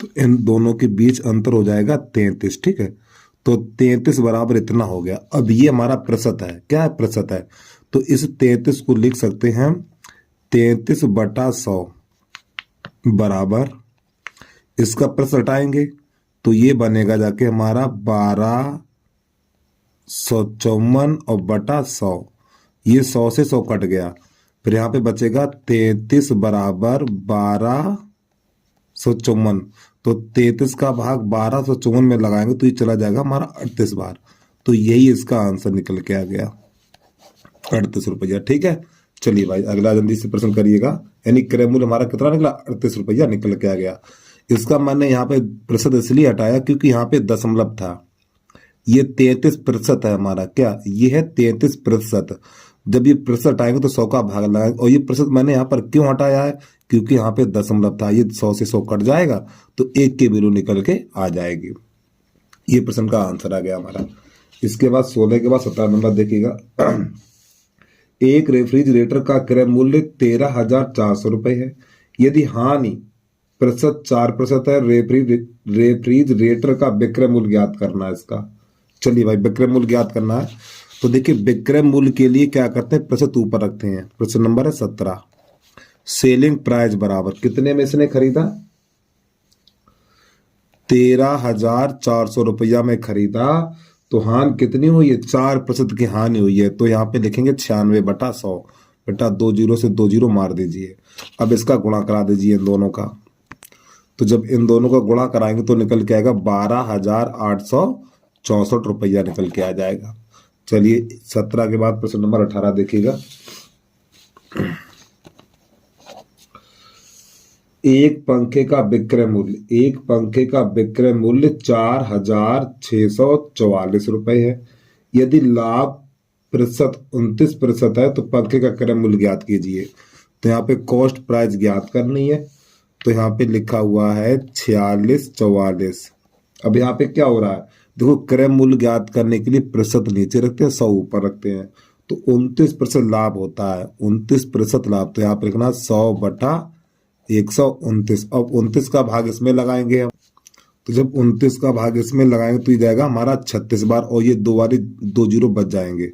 तो इन दोनों के बीच अंतर हो जाएगा 33। ठीक है, तो 33 बराबर इतना हो गया। अब ये हमारा प्रतिशत है। क्या है? प्रतिशत है। तो इस 33 को लिख सकते हैं 33/100 बराबर, इसका प्रतिशत हटाएंगे तो ये बनेगा जाके हमारा 1254 और बटा 100। ये 100 से 100 कट गया, फिर यहाँ पे बचेगा 33 बराबर 1254। तो 33 का भाग 1254 में लगाएंगे तो ये चला जाएगा हमारा 38 बार। तो यही इसका आंसर निकल के आ गया 38 रुपया। ठीक है, चलिए भाई अगला जल्दी से प्रश्न करिएगा। यानी क्रय मूल्य हमारा कितना निकला? 38 रुपया निकल के आ गया। इसका मैंने यहाँ पे प्रतिशत इसलिए हटाया क्योंकि यहाँ पे दशमलव था। ये 33% है हमारा, क्या ये है 33%। जब ये प्रतिशत आएंगे तो 100 का भाग लगाएंगे, और ये प्रतिशत मैंने यहाँ पर क्यों हटाया है, क्योंकि यहाँ पे दशमलव था, ये 100 से 100 कट जाएगा तो 1 की वैल्यू निकल के आ जाएगी। ये प्रश्न का आंसर आ गया हमारा। इसके बाद 16 के बाद 17 नंबर देखिएगा। एक रेफ्रिजरेटर का क्रय मूल्य 13,400 रुपए है। यदि हानि प्रतिशत 4% है, रेफ्रिजरेटर का विक्रय मूल्य ज्ञात करना है इसका। चलिए भाई, विक्रय मूल्य ज्ञात करना है तो देखिए, विक्रय मूल्य के लिए क्या करते हैं, प्रतिशत ऊपर रखते हैं। प्रश्न नंबर है 17। सेलिंग प्राइस बराबर कितने में इसने खरीदा, 13,400 रुपया में खरीदा, तो हानि कितनी हुई है, 4% की हानि हुई है। तो यहाँ पे लिखेंगे 96/100, बेटा 2 जीरो से 2 जीरो मार दीजिए। अब इसका गुणा करा दीजिए इन दोनों का, तो जब इन दोनों का गुणा कराएंगे तो निकल के आएगा 12,864 रुपया निकल के आ जाएगा। चलिए 17 के बाद प्रश्न नंबर 18 देखिएगा। एक पंखे का विक्रय मूल्य 4,644 रुपए है। यदि लाभ प्रतिशत 29% है तो पंखे का क्रय मूल्य ज्ञात कीजिए। तो यहाँ पे कॉस्ट प्राइस ज्ञात करनी है, तो यहाँ पे लिखा हुआ है 4644। अब यहाँ पे क्या हो रहा है, देखो क्रय मूल्य ज्ञात करने के लिए प्रतिशत नीचे रखते हैं, 100 ऊपर रखते हैं, तो 29% लाभ होता है, 29% लाभ। तो यहाँ पे लिखना 100/129। अब 29 का भाग इसमें लगाएंगे हम, तो जब 29 का भाग इसमें लगाएंगे तो ये जाएगा हमारा 36 बार, और ये 2 जीरो बच जाएंगे,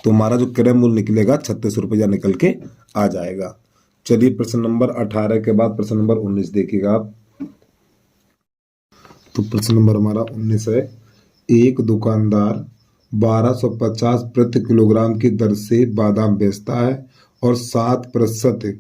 तो हमारा जो क्रय मूल्य निकलेगा 36 रुपया निकल के आ जाएगा। चलिए प्रश्न नंबर 18 के बाद प्रश्न नंबर 19 देखिएगा आप। तो प्रश्न नंबर हमारा 19 है। एक दुकानदार 1250 प्रति किलोग्राम की दर से बादाम बेचता है और 7%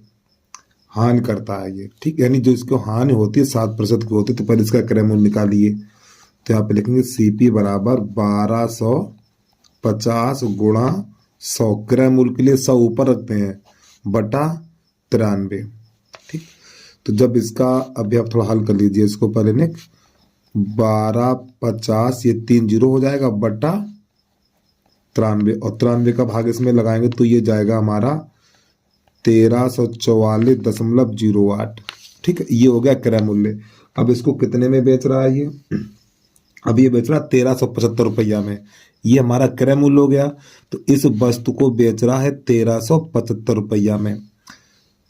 हानि करता है ये, ठीक, यानी जो इसको हानि होती है 7% की होती है। तो पहले इसका क्रय मूल्य निकालिए, तो यहाँ पे लिखेंगे CP बराबर 1250 गुणा 100, क्रय मूल्य के लिए 100 ऊपर रखते हैं, बटा 93, ठीक। तो जब इसका अभी आप थोड़ा हल कर लीजिए इसको, पहले ने 1250, ये 3 जीरो हो जाएगा, बटा 93, और 93 का भाग इसमें लगाएंगे तो ये जाएगा हमारा 1344.08, ठीक है। ये हो गया क्रय मूल्य। अब इसको कितने में बेच रहा है ये, अब ये बेच रहा है 1375 रुपया में, ये हमारा क्रय मूल्य हो गया। तो इस वस्तु को बेच रहा है 1375 रुपया में,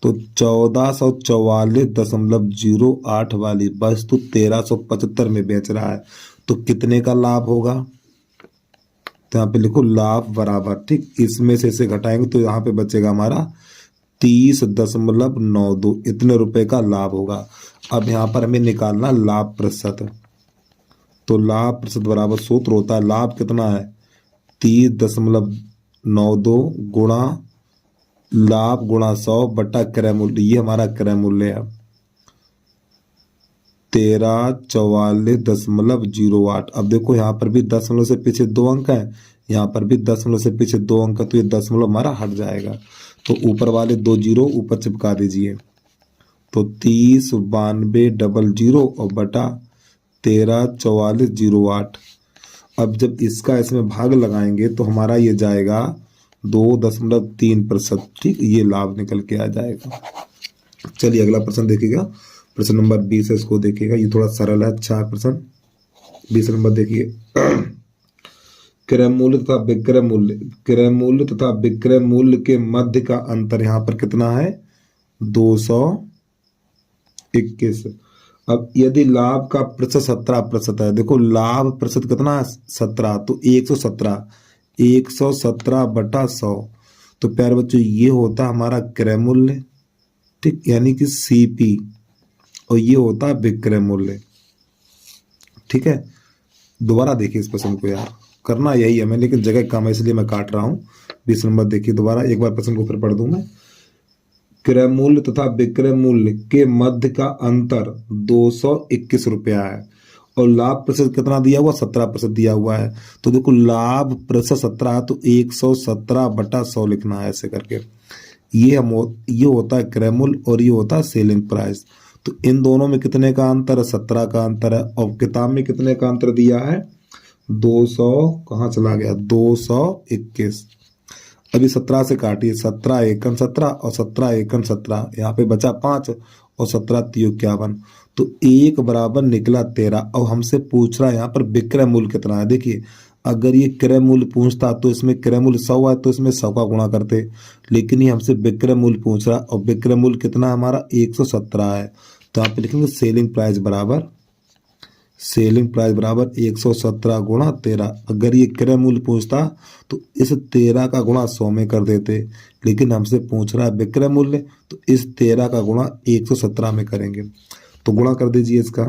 तो 1444.08 वाली वस्तु 1375 में बेच रहा है, तो कितने का लाभ होगा, तो यहाँ पे लिखो लाभ बराबर, ठीक, इसमें से इसे घटाएंगे तो यहाँ पे बचेगा हमारा 30.92, इतने रुपए का लाभ होगा। अब यहाँ पर हमें निकालना लाभ प्रतिशत, तो लाभ प्रतिशत बराबर सूत्र होता है, लाभ कितना है 30.92 गुणा लाभ गुणा 100 बटा क्रय मूल्य, ये हमारा क्रय मूल्य है 1344.08। अब देखो यहाँ पर भी दशमलव से पीछे 2 अंक है, यहाँ पर भी दशमलव से पीछे 2 अंक है, तो ये दशमलव हमारा हट जाएगा, तो ऊपर वाले 2 जीरो ऊपर चिपका दीजिए, तो 309200 और बटा 1344.08। अब जब इसका इसमें भाग लगाएंगे तो हमारा ये जाएगा 2.3%, ठीक, ये लाभ निकल के आ जाएगा। चलिए अगला प्रश्न देखिएगा, प्रश्न नंबर 20 है, इसको देखिएगा, ये थोड़ा सरल है, अच्छा प्रश्न। 20 नंबर देखिए। क्रय मूल्य तथा विक्रय मूल्य के मध्य का अंतर यहाँ पर कितना है 221। अब यदि लाभ का प्रतिशत 17% है, देखो लाभ प्रतिशत कितना है 17, तो 117 बटा 100, तो प्यारे बच्चों ये होता है हमारा क्रय मूल्य, ठीक, यानी कि CP, और ये होता है विक्रय मूल्य, ठीक है। दोबारा देखिए इस प्रश्न को, यार करना यही है मैं, लेकिन जगह कम है इसलिए मैं काट रहा हूँ। 20 नंबर देखिए दोबारा, एक बार प्रश्न को फिर पढ़ दूं मैं। क्रय मूल्य तथा विक्रय मूल्य के मध्य का अंतर 221 रुपया है, और लाभ प्रतिशत कितना दिया हुआ 17% दिया हुआ है। तो देखो लाभ प्रतिशत 17 है, तो 117 बटा 100 लिखना है ऐसे करके। ये होता है क्रय मूल्य और ये होता है सेलिंग प्राइस। तो इन दोनों में कितने का अंतर है 17 का अंतर है, और किताब में कितने का अंतर दिया है 200 कहाँ चला गया, 221। अभी 17 से काटिए, 17 एकम 17 और 17 एकम 17, यहाँ पे बचा 5 और 17 तियो 51, तो 1 बराबर निकला 13। और हमसे पूछ रहा है यहाँ पर विक्रय मूल्य कितना है। देखिए अगर ये क्रय मूल्य पूछता तो इसमें क्रय मूल्य 100 है तो इसमें 100 का गुणा करते, लेकिन ये हमसे विक्रय मूल्य पूछ रहा और विक्रय मूल्य कितना हमारा 117 है। तो यहाँ पे लिखेंगे सेलिंग प्राइस बराबर 117 गुणा 13। अगर ये क्रय मूल्य पूछता तो इस 13 का गुणा 100 में कर देते, लेकिन हमसे पूछ रहा है विक्रय मूल्य, तो इस 13 का गुणा 117 में करेंगे। तो गुणा कर दीजिए इसका।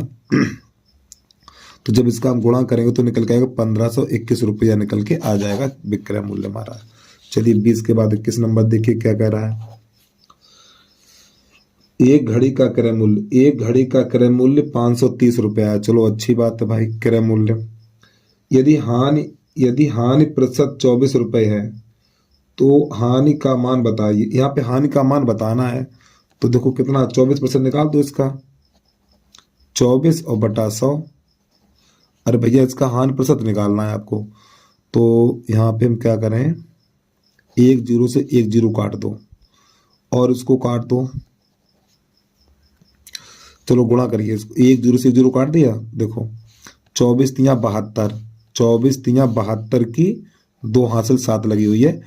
तो जब इसका हम गुणा करेंगे तो निकल के आएगा 1521 रुपया निकल के आ जाएगा विक्रय मूल्य हमारा। चलिए 20 के बाद 21 नंबर देखिए क्या कह रहा है। एक घड़ी का क्रय मूल्य 530 रुपया है। चलो अच्छी बात है भाई, क्रय मूल्य। यदि हानि प्रतिशत 24 रुपए है तो हानि का मान बताइए। यहाँ पे हानि का मान बताना है तो देखो कितना, 24% निकाल दो इसका, 24 और बटा 100। अरे भैया इसका हानि प्रतिशत निकालना है आपको, तो यहाँ पे हम क्या करें, 1 जीरो से 1 जीरो काट दो और इसको काट दो। चलो गुणा करिए इसको, 1 जीरो से 1 जीरो काट दिया। देखो 24 तिया 72, 24 तिया 72 की 2 हासिल 7 लगी हुई है,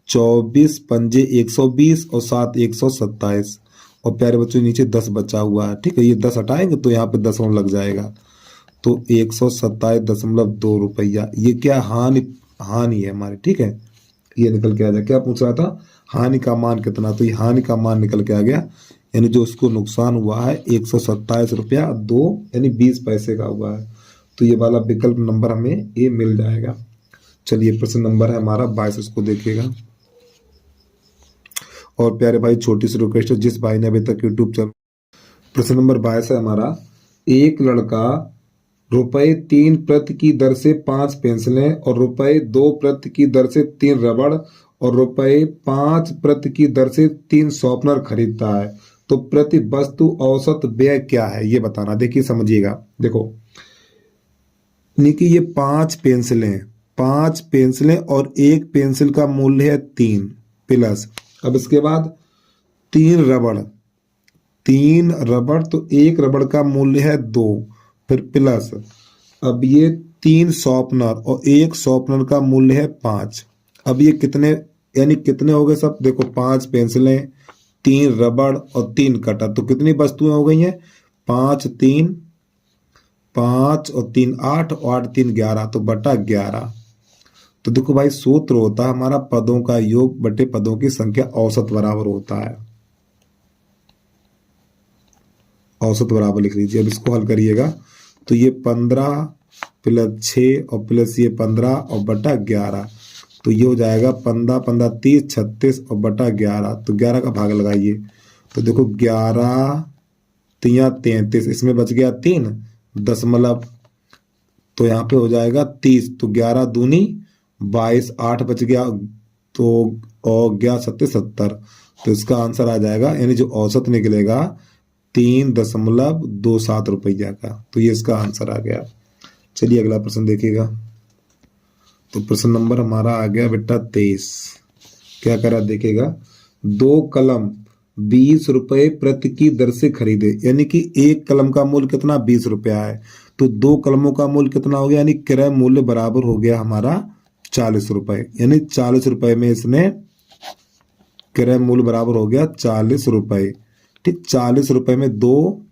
24 पंजे 120 और 7 127। और प्यारे बच्चों नीचे 10 बचा हुआ है, ठीक है। ये 10 हटाएंगे तो यहाँ पे दशमलव लग जाएगा, तो 127.2 रुपया। ये क्या हानि है हमारी, ठीक है। ये निकल के आ जाए, क्या पूछ रहा था, हानि का मान कितना, तो ये हानि का मान निकल के आ गया, यानी जो उसको नुकसान हुआ है 127 रुपया 2 यानी 20 पैसे का हुआ है। तो ये वाला विकल्प नंबर हमें ये मिल जाएगा। चलिए प्रश्न नंबर है हमारा 22, इसको देखिएगा। और प्यारे भाई छोटी सी रिक्वेस्ट है, जिस भाई ने अभी तक यूट्यूब चैनल, प्रश्न नंबर 22 है हमारा। एक लड़का ₹3 प्रति की दर से 5 पेंसिलें और ₹2 प्रति की दर से 3 रबड़ और ₹5 प्रति की दर से 3 शॉर्पनर खरीदता है, तो प्रति वस्तु औसत व्यय क्या है ये बताना। देखिए समझिएगा, देखो निकी ये 5 पेंसिलें और एक पेंसिल का मूल्य है 3 प्लस, अब इसके बाद 3 रबड़ तो एक रबड़ का मूल्य है 2, फिर प्लस अब ये 3 शॉर्पनर और एक शॉर्पनर का मूल्य है 5। अब ये कितने यानी कितने हो गए सब, देखो 5 पेंसिलें 3 रबड़ और 3 कटर, तो कितनी वस्तुएं हो गई हैं, 5 और 3 8 और 8 3 11, तो बटा 11। तो देखो भाई सूत्र होता है हमारा पदों का योग बटे पदों की संख्या औसत बराबर होता है। औसत बराबर लिख लीजिए। अब इसको हल करिएगा तो ये 15 प्लस 6 और प्लस ये 15 और बटा 11, तो ये हो जाएगा 15 15 30 36 और बटा 11, तो 11 का भाग लगाइए। तो देखो 11 तिया 33, इसमें बच गया 3 दशमलव, तो यहाँ पे हो जाएगा 30, तो 11 दूनी 22, 8 बच गया तो और 11 सत्ते 70, तो इसका आंसर आ जाएगा यानी जो औसत निकलेगा 3.27 रुपया का, तो ये इसका आंसर आ गया। चलिए अगला प्रश्न देखिएगा। तो प्रश्न नंबर हमारा आ गया बेटा 23। क्या करा देखिएगा, 2 कलम 20 रुपए प्रति की दर से खरीदे, यानी कि एक कलम का मूल्य कितना 20 रुपया है, तो 2 कलमों का मूल्य कितना हो गया, यानी क्रय मूल्य बराबर हो गया हमारा 40 रुपए, यानी 40 रुपए में इसने क्रय मूल्य बराबर हो गया 40 रुपए, ठीक। 40 रुपए में 2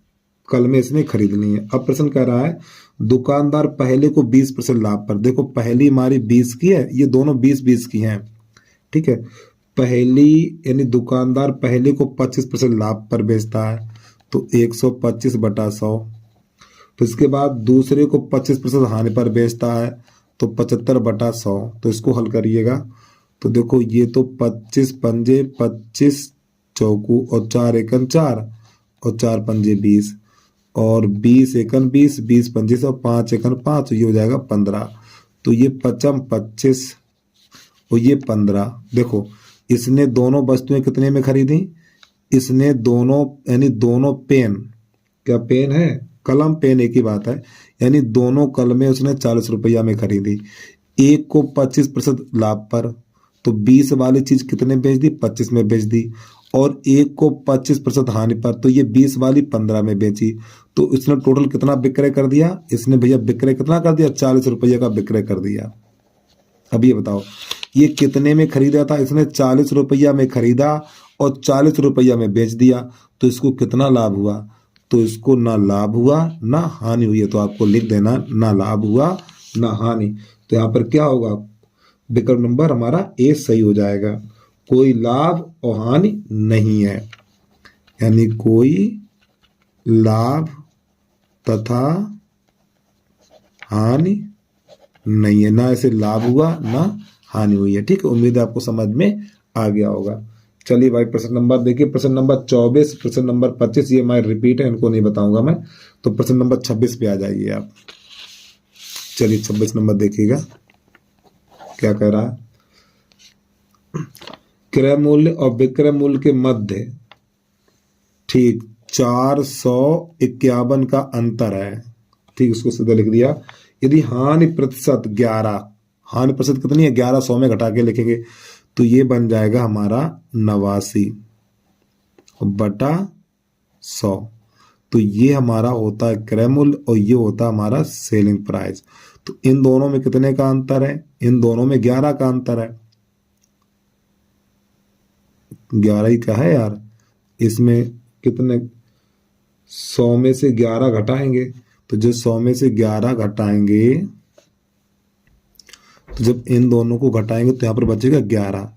कलमें इसने खरीदनी है। अब प्रश्न कह रहा है दुकानदार पहले को 20% लाभ पर, देखो पहली हमारी 20 की है, ये दोनों 20-20 की हैं, ठीक है। पहली यानी दुकानदार पहले को 25% लाभ पर बेचता है, तो 125 बटा 100। तो इसके बाद दूसरे को 25% हानि पर बेचता है, तो 75 बटा 100। तो इसको हल करिएगा तो देखो ये तो 25 पंजे 25 चौकू और 4 एकन 4 और 4 पंजे 20 और 20 एकन 20 20 पंजे और 5 एकन 5, ये हो जाएगा 15। तो ये 55 25 और ये 15। देखो इसने दोनों वस्तुएं कितने में खरीदी, इसने दोनों यानी दोनों पेन, क्या पेन है, कलम पेन एक ही बात है, यानी दोनों कलमें उसने 40 रुपया में खरीदी, एक को 25% लाभ पर, तो 20 वाली चीज कितने बेच दी, 25 में बेच दी, और एक को 25% हानि पर, तो ये 20 वाली 15 में बेची, तो इसने टोटल कितना विक्रय कर दिया, इसने भैया विक्रय कितना कर दिया, 40 रुपये का विक्रय कर दिया। अब ये बताओ ये कितने में खरीदा था, इसने 40 रुपया में खरीदा और 40 रुपया में बेच दिया, तो इसको कितना लाभ हुआ, तो इसको ना लाभ हुआ ना हानि हुई है, तो आपको लिख देना ना लाभ हुआ ना हानि। तो यहाँ पर क्या होगा, विकल्प नंबर हमारा ए सही हो जाएगा, कोई लाभ और हानि नहीं है, यानी कोई लाभ तथा हानि नहीं है, ना ऐसे लाभ हुआ ना हानि हुई है। ठीक है, उम्मीद है आपको समझ में आ गया होगा। चलिए भाई प्रश्न नंबर देखिए, प्रश्न नंबर 24, प्रश्न नंबर 25 ये हमारे रिपीट है, इनको नहीं बताऊंगा मैं, तो प्रश्न नंबर 26 पे आ जाइए आप। चलिए 26 नंबर देखिएगा क्या कह रहा है, क्रय मूल्य और विक्रय मूल्य के मध्य ठीक 451 का अंतर है। ठीक, उसको सीधा लिख दिया। यदि हानि प्रतिशत 11, हानि प्रतिशत कितनी है 11, 100 में घटा के लिखेंगे तो ये बन जाएगा हमारा 89 बटा 100। तो ये हमारा होता है क्रय मूल्य और ये होता है हमारा सेलिंग प्राइस। तो इन दोनों में कितने का अंतर है, इन दोनों में 11 का अंतर है, 11 ही का है यार। इसमें कितने 100 में से 11 घटाएंगे, तो जब 100 में से 11 घटाएंगे तो जब इन दोनों को घटाएंगे तो यहाँ पर बचेगा 11,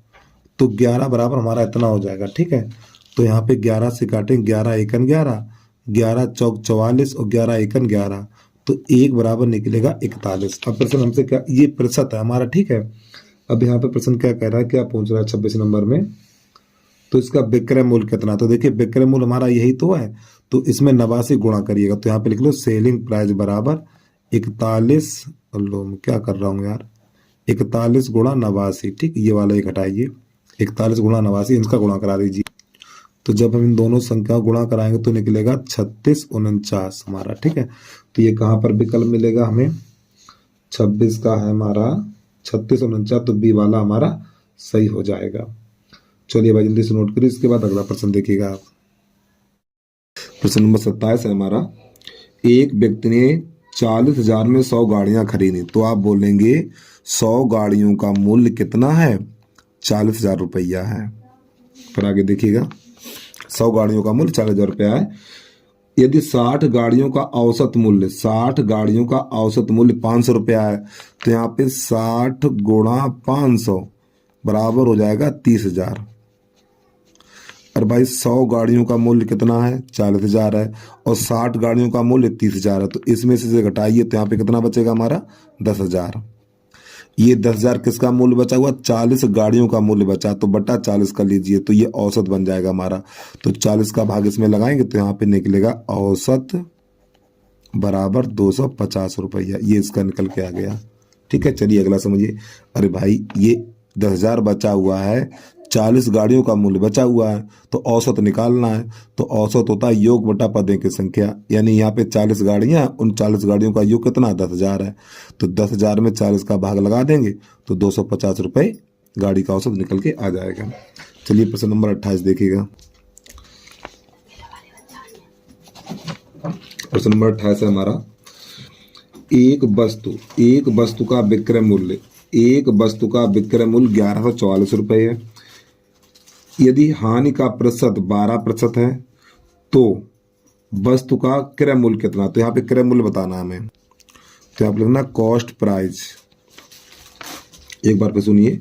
तो 11 बराबर हमारा इतना हो जाएगा। ठीक है, तो यहाँ पे 11 से काटेंगे, 11 एकन 11, 11 चौक 44 और 11 एकन 11, तो एक बराबर निकलेगा 41। अब प्रश्न हमसे क्या, ये प्रतिशत है हमारा। ठीक है, अब यहाँ पे प्रश्न क्या कह रहा है, क्या पूछ रहा है 26 नंबर में, तो इसका विक्रय मूल्य कितना, तो देखिए विक्रय मूल्य हमारा यही तो है, तो इसमें 89 गुणा करिएगा, तो यहाँ पे लिख लो सेलिंग प्राइस बराबर 41, लो मैं क्या कर रहा हूँ यार, 41 गुणा 89। ठीक, ये वाला एक हटाइए, 41 गुणा 89 इनका गुणा करा दीजिए, तो जब हम इन दोनों संख्याओं गुणा कराएंगे तो निकलेगा 3649 हमारा। ठीक है, तो ये कहाँ पर विकल्प मिलेगा हमें, 26 का है हमारा 3649, तो बी वाला हमारा सही हो जाएगा। चलिए भाई जल्दी से नोट करिए, इसके बाद अगला प्रश्न देखिएगा आप। प्रश्न नंबर 27 है हमारा, एक व्यक्ति ने 40,000 में 100 गाड़ियां खरीदी, तो आप बोलेंगे 100 गाड़ियों का मूल्य कितना है, 40,000 रुपया है। फिर आगे देखिएगा, 100 गाड़ियों का मूल्य 40,000 रुपया है। यदि 60 गाड़ियों का औसत मूल्य, 60 गाड़ियों का औसत मूल्य 500 रुपया है, तो यहाँ पे 60 गुणा 500 बराबर हो जाएगा 30,000। और भाई 100 गाड़ियों का मूल्य कितना है, 40,000 है, और 60 गाड़ियों का मूल्य 30,000 है, तो इसमें से घटाइए तो यहाँ पे कितना बचेगा हमारा 10,000। ये 10,000 किसका मूल्य बचा हुआ, 40 गाड़ियों का मूल्य बचा, तो बटा 40 कर लीजिए, तो ये औसत बन जाएगा हमारा। तो 40 का भाग इसमें लगाएंगे तो यहाँ पे निकलेगा औसत बराबर 250 रुपया, ये इसका निकल के आ गया। ठीक है, चलिए अगला समझिए। अरे भाई ये 10,000 बचा हुआ है, 40 गाड़ियों का मूल्य बचा हुआ है, तो औसत निकालना है, तो औसत होता है योग बटा पदों की संख्या, यानी यहाँ पे 40 गाड़ियां, उन 40 गाड़ियों का योग कितना 10,000 है, तो 10,000 में 40 का भाग लगा देंगे तो 250 रुपये गाड़ी का औसत निकल के आ जाएगा। चलिए प्रश्न नंबर 28 देखिएगा। प्रश्न नंबर 28 है हमारा, एक वस्तु का विक्रय मूल्य, एक वस्तु का विक्रय मूल्य 1144 रुपये है। यदि हानि का प्रतिशत 12% है तो वस्तु का क्रय मूल्य कितना, तो यहाँ पे क्रय मूल्य बताना हमें, तो आप लिखना कॉस्ट प्राइस। एक बार पे सुनिए,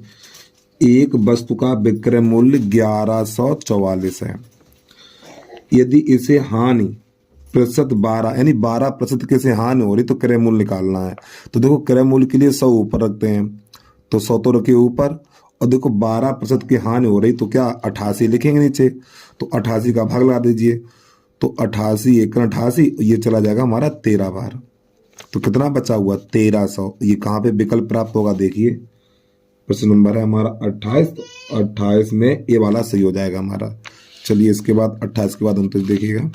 एक वस्तु का विक्रय मूल्य 1144 है, यदि इसे हानि प्रतिशत 12 यानी 12% के से हानि हो रही तो क्रय मूल्य निकालना है। तो देखो क्रय मूल्य के लिए 100 ऊपर रखते हैं, तो 100 तो रखिए ऊपर, और देखो 12% की हानि हो रही तो क्या 88 लिखेंगे नीचे, तो 88 का भाग लगा दीजिए, तो 88 एकन 88, ये चला जाएगा हमारा 13 बार, तो कितना बचा हुआ 1300। ये कहाँ पे विकल्प प्राप्त होगा देखिए, प्रश्न नंबर है हमारा 28, तो 28 में ये वाला सही हो जाएगा हमारा। चलिए इसके बाद 28 के बाद अंतर देखिएगा,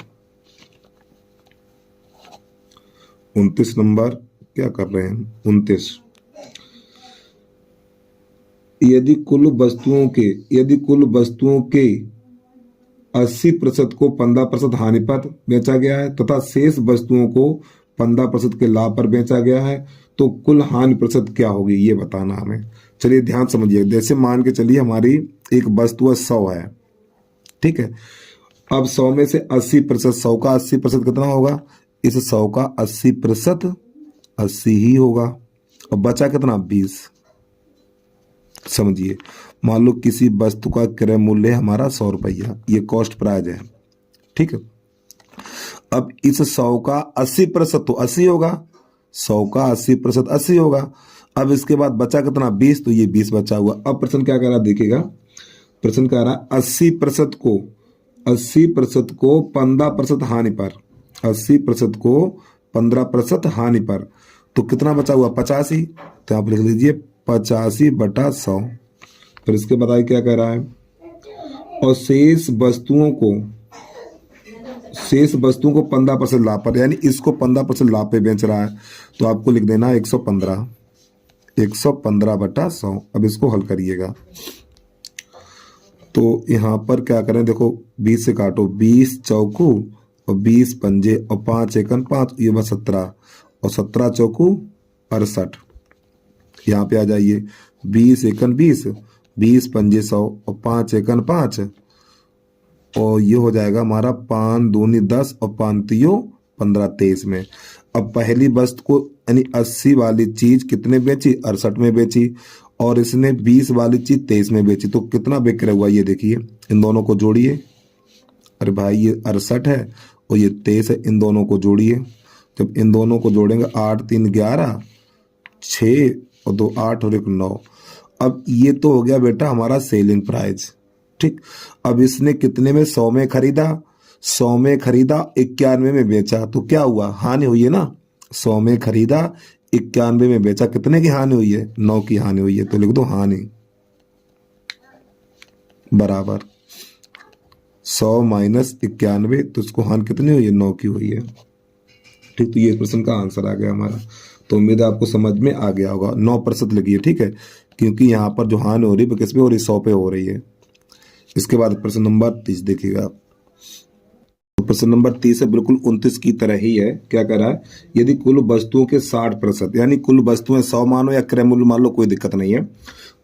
29 नंबर क्या कर रहे हैं 29। यदि कुल वस्तुओं के 80% को 15% हानि पर बेचा गया है तथा शेष वस्तुओं को 15% के लाभ पर बेचा गया है तो कुल हानि प्रतिशत क्या होगी ये बताना हमें। चलिए ध्यान समझिए, जैसे मान के चलिए हमारी एक वस्तु 100 है, ठीक है। अब 100 में से 80%, 100 का 80% कितना होगा, इस 100 का 80% 80 ही होगा और बचा कितना 20। समझिए, मान लो किसी वस्तु का क्रय मूल्य हमारा 100 रुपया, ये कॉस्ट प्राइस है, ठीक है। अब इस 100 का 80% तो 80 होगा, 100 का 80% 80 होगा। अब इसके बाद बचा कितना 20, तो ये 20 बचा हुआ। अब प्रश्न क्या कह रहा है देखिएगा, प्रश्न कह रहा है 80% को 15% हानि पर, 80% को 15% हानि पर, तो कितना बचा हुआ 85। तो आप लिख लीजिए 85/100। फिर इसके बाद क्या कह रहा है, और शेष वस्तुओं को 15% लाभ पर, यानी इसको 15% लाभ पे बेच रहा है, तो आपको लिख देना 115, 115/100। अब इसको हल करिएगा तो यहाँ पर क्या करें, देखो 20 से काटो, 20 चौकू और 20 पंजे और 5 एकन 5, ये बस 17 और 17 चौकू 68। यहाँ पे आ जाइए, 20 एकन 20, 20 पंजे 100 और 5 एकन 5, और ये हो जाएगा हमारा 5 दूनी 10 और 5 तियो 15, 23 में। अब पहली वस्तु को यानी 80 वाली चीज कितने बेची, 68 में बेची, और इसने 20 वाली चीज 23 में बेची, तो कितना बिक्री हुआ ये देखिए। इन दोनों को जोड़िए, अरे भाई ये 68 है और ये 23 है, इन दोनों को जोड़िए। जब इन दोनों को जोड़ेंगे 8 3 11, 6 और 2 8 और 1 9। अब ये तो हो गया बेटा हमारा सेलिंग प्राइस, ठीक। अब इसने कितने में, 100 में खरीदा, 100 में खरीदा, 91 में बेचा, तो क्या हुआ, हानि हुई है ना। 100 में खरीदा, 91 में बेचा, कितने की हानि हुई है, 9 की हानि हुई है। तो लिख दो हानि बराबर 100 माइनस 91, तो इसको हानि कितनी हुई है, 9 की हुई है, ठीक। तो ये प्रश्न का आंसर आ गया हमारा। तो उम्मीद है आपको समझ में आ गया होगा। 9% लगी है, ठीक है, क्योंकि यहाँ पर जो हानि हो रही है किस पे हो रही है, 100 पे हो रही है। इसके बाद प्रश्न नंबर 30 देखिएगा। तो प्रश्न नंबर 30 है, बिल्कुल 29 की तरह ही है। क्या कह रहा है, यदि कुल वस्तुओं के 60%, यानी कुल वस्तुएं 100 मानो या क्रय मूल्य मान लो, कोई दिक्कत नहीं है,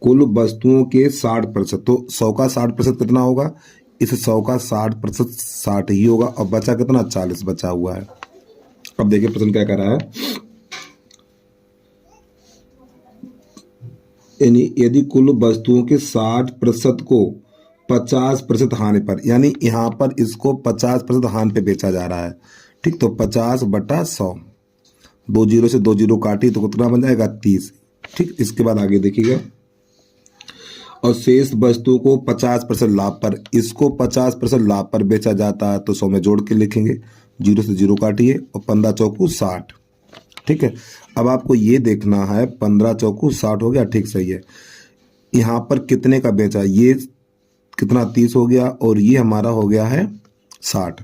कुल वस्तुओं के 60%, तो 100 का 60% कितना होगा, इस 100 का 60% 60 ही होगा, और बचा कितना 40 बचा हुआ है। अब देखिए प्रश्न क्या कह रहा है, यानी यदि कुल वस्तुओं के 60% को 50% हानि पर, यानी यहाँ पर इसको 50% हानि पे बेचा जा रहा है, ठीक। तो 50/100, 2 जीरो से 2 जीरो काटी तो कितना बन जाएगा 30, ठीक। इसके बाद आगे देखिएगा, और शेष वस्तु को 50% लाभ पर, इसको 50% लाभ पर बेचा जाता है, तो 100 में जोड़ के लिखेंगे, 0 से 0 काटिए और 15 चौकू 60, ठीक है। अब आपको ये देखना है 15 चौकू 60 हो गया, ठीक सही है। यहाँ पर कितने का बेचा, ये कितना 30 हो गया और ये हमारा हो गया है 60।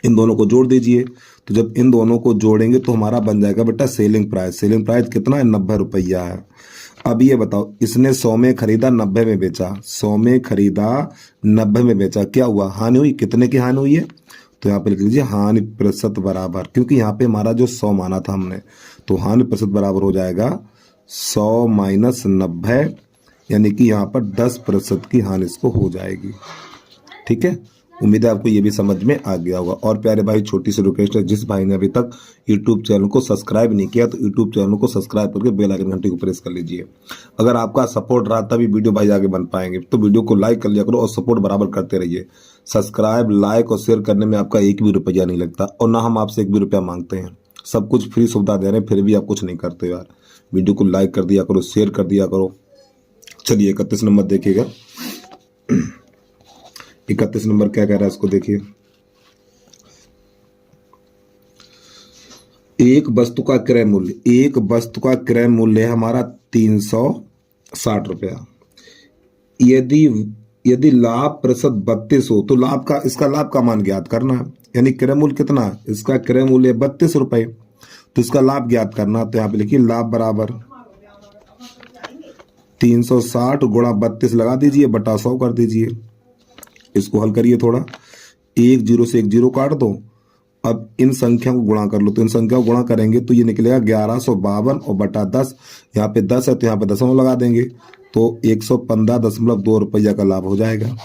इन दोनों को जोड़ दीजिए, तो जब इन दोनों को जोड़ेंगे तो हमारा बन जाएगा बेटा सेलिंग प्राइस। सेलिंग प्राइस कितना है, 90 रुपया है। अब ये बताओ, इसने 100 में खरीदा, 90 में बेचा, 100 में खरीदा 90 में बेचा, क्या हुआ, हानि हुई, कितने की हानि हुई है, तो यहाँ पे लिख लीजिए हानि प्रतिशत बराबर, क्योंकि यहाँ पे हमारा जो 100 माना था हमने, तो हानि प्रतिशत बराबर हो जाएगा 100 माइनस 90, यानी कि यहाँ पर 10% की हानि इसको हो जाएगी, ठीक है। उम्मीद है आपको ये भी समझ में आ गया होगा। और प्यारे भाई, छोटी सी रिक्वेस्ट है, जिस भाई ने अभी तक यूट्यूब चैनल को सब्सक्राइब नहीं किया तो यूट्यूब चैनल को सब्सक्राइब करके बेल आइकन घंटी को प्रेस कर लीजिए। अगर आपका सपोर्ट रहा तभी वीडियो भाई आगे बन पाएंगे, तो वीडियो को लाइक कर लिया करो और सपोर्ट बराबर करते रहिए। सब्सक्राइब, लाइक और शेयर करने में आपका 1 भी रुपया नहीं लगता, और ना हम आपसे 1 भी रुपया मांगते हैं। सब कुछ फ्री सुविधा दे रहे हैं, फिर भी आप कुछ नहीं करते यार। वीडियो को लाइक कर दिया करो, शेयर कर दिया करो। चलिए 31 नंबर देखिएगा। 31 नंबर क्या कह रहा है, इसको देखिए। एक वस्तु का क्रय मूल्य है हमारा 360 रुपया। यदि लाभ प्रतिशत 32 हो तो इसका लाभ का मान ज्ञात करना है। यानी क्रय मूल्य कितना है, इसका क्रय मूल्य 32 रुपए। तो इसका लाभ ज्ञात करना, तो यहाँ पे लिखिए लाभ बराबर 360 गुणा 32 लगा दीजिए बटा 100 कर दीजिए। इसको हल करिए थोड़ा, एक जीरो से एक जीरो काट दो। अब इन संख्या को गुणा कर लो, तो इन संख्या को गुणा करेंगे तो ये निकलेगा 1152 और बटा 10। यहाँ पे 10 है तो यहाँ पे दशमलव लगा देंगे, तो 115.2 रुपया का लाभ हो जाएगा।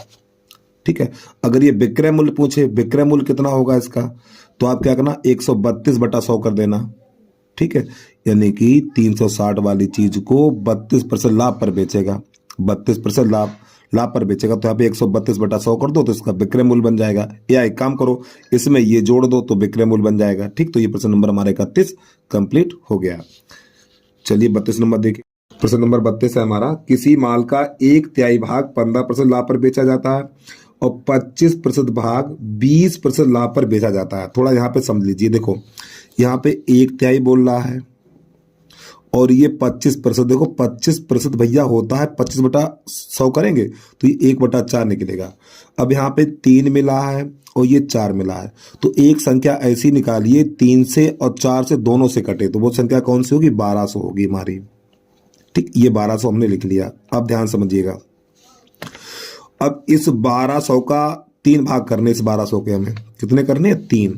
ठीक है, अगर ये विक्रय मूल्य पूछे, विक्रय मूल्य कितना होगा इसका, तो आप क्या करना 132 बटा 100 कर देना। ठीक है, यानी कि 360 वाली चीज को 32% लाभ पर बेचेगा, 32% लाभ पर बेचेगा, तो यहाँ पे 132 बटा 100 कर दो तो इसका विक्रय मूल्य बन जाएगा। या एक काम करो, इसमें ये जोड़ दो तो विक्रय मूल्य बन जाएगा। ठीक, तो ये प्रश्न नंबर हमारे 31 कंप्लीट हो गया। चलिए 32 नंबर देखिए। प्रश्न नंबर 32 है हमारा, किसी माल का 1/3 भाग 15% लाभ पर बेचा जाता है और 25% भाग 20% लाभ पर बेचा जाता है। थोड़ा यहाँ पे समझ लीजिए, देखो यहाँ पे 1/3 बोल रहा है और ये 25%, देखो 25% भैया होता है 25 बटा 100 करेंगे तो ये 1/4 निकलेगा। अब यहाँ पे 3 मिला है और ये 4 मिला है, तो एक संख्या ऐसी निकालिए 3 से और 4 से दोनों से कटे, तो वो संख्या कौन सी होगी, 1200 होगी हमारी। ठीक, ये 1200 हमने लिख लिया। अब ध्यान समझिएगा, अब इस 1200 का 3 भाग करने, इस 1200 के हमें कितने करने हैं, 3।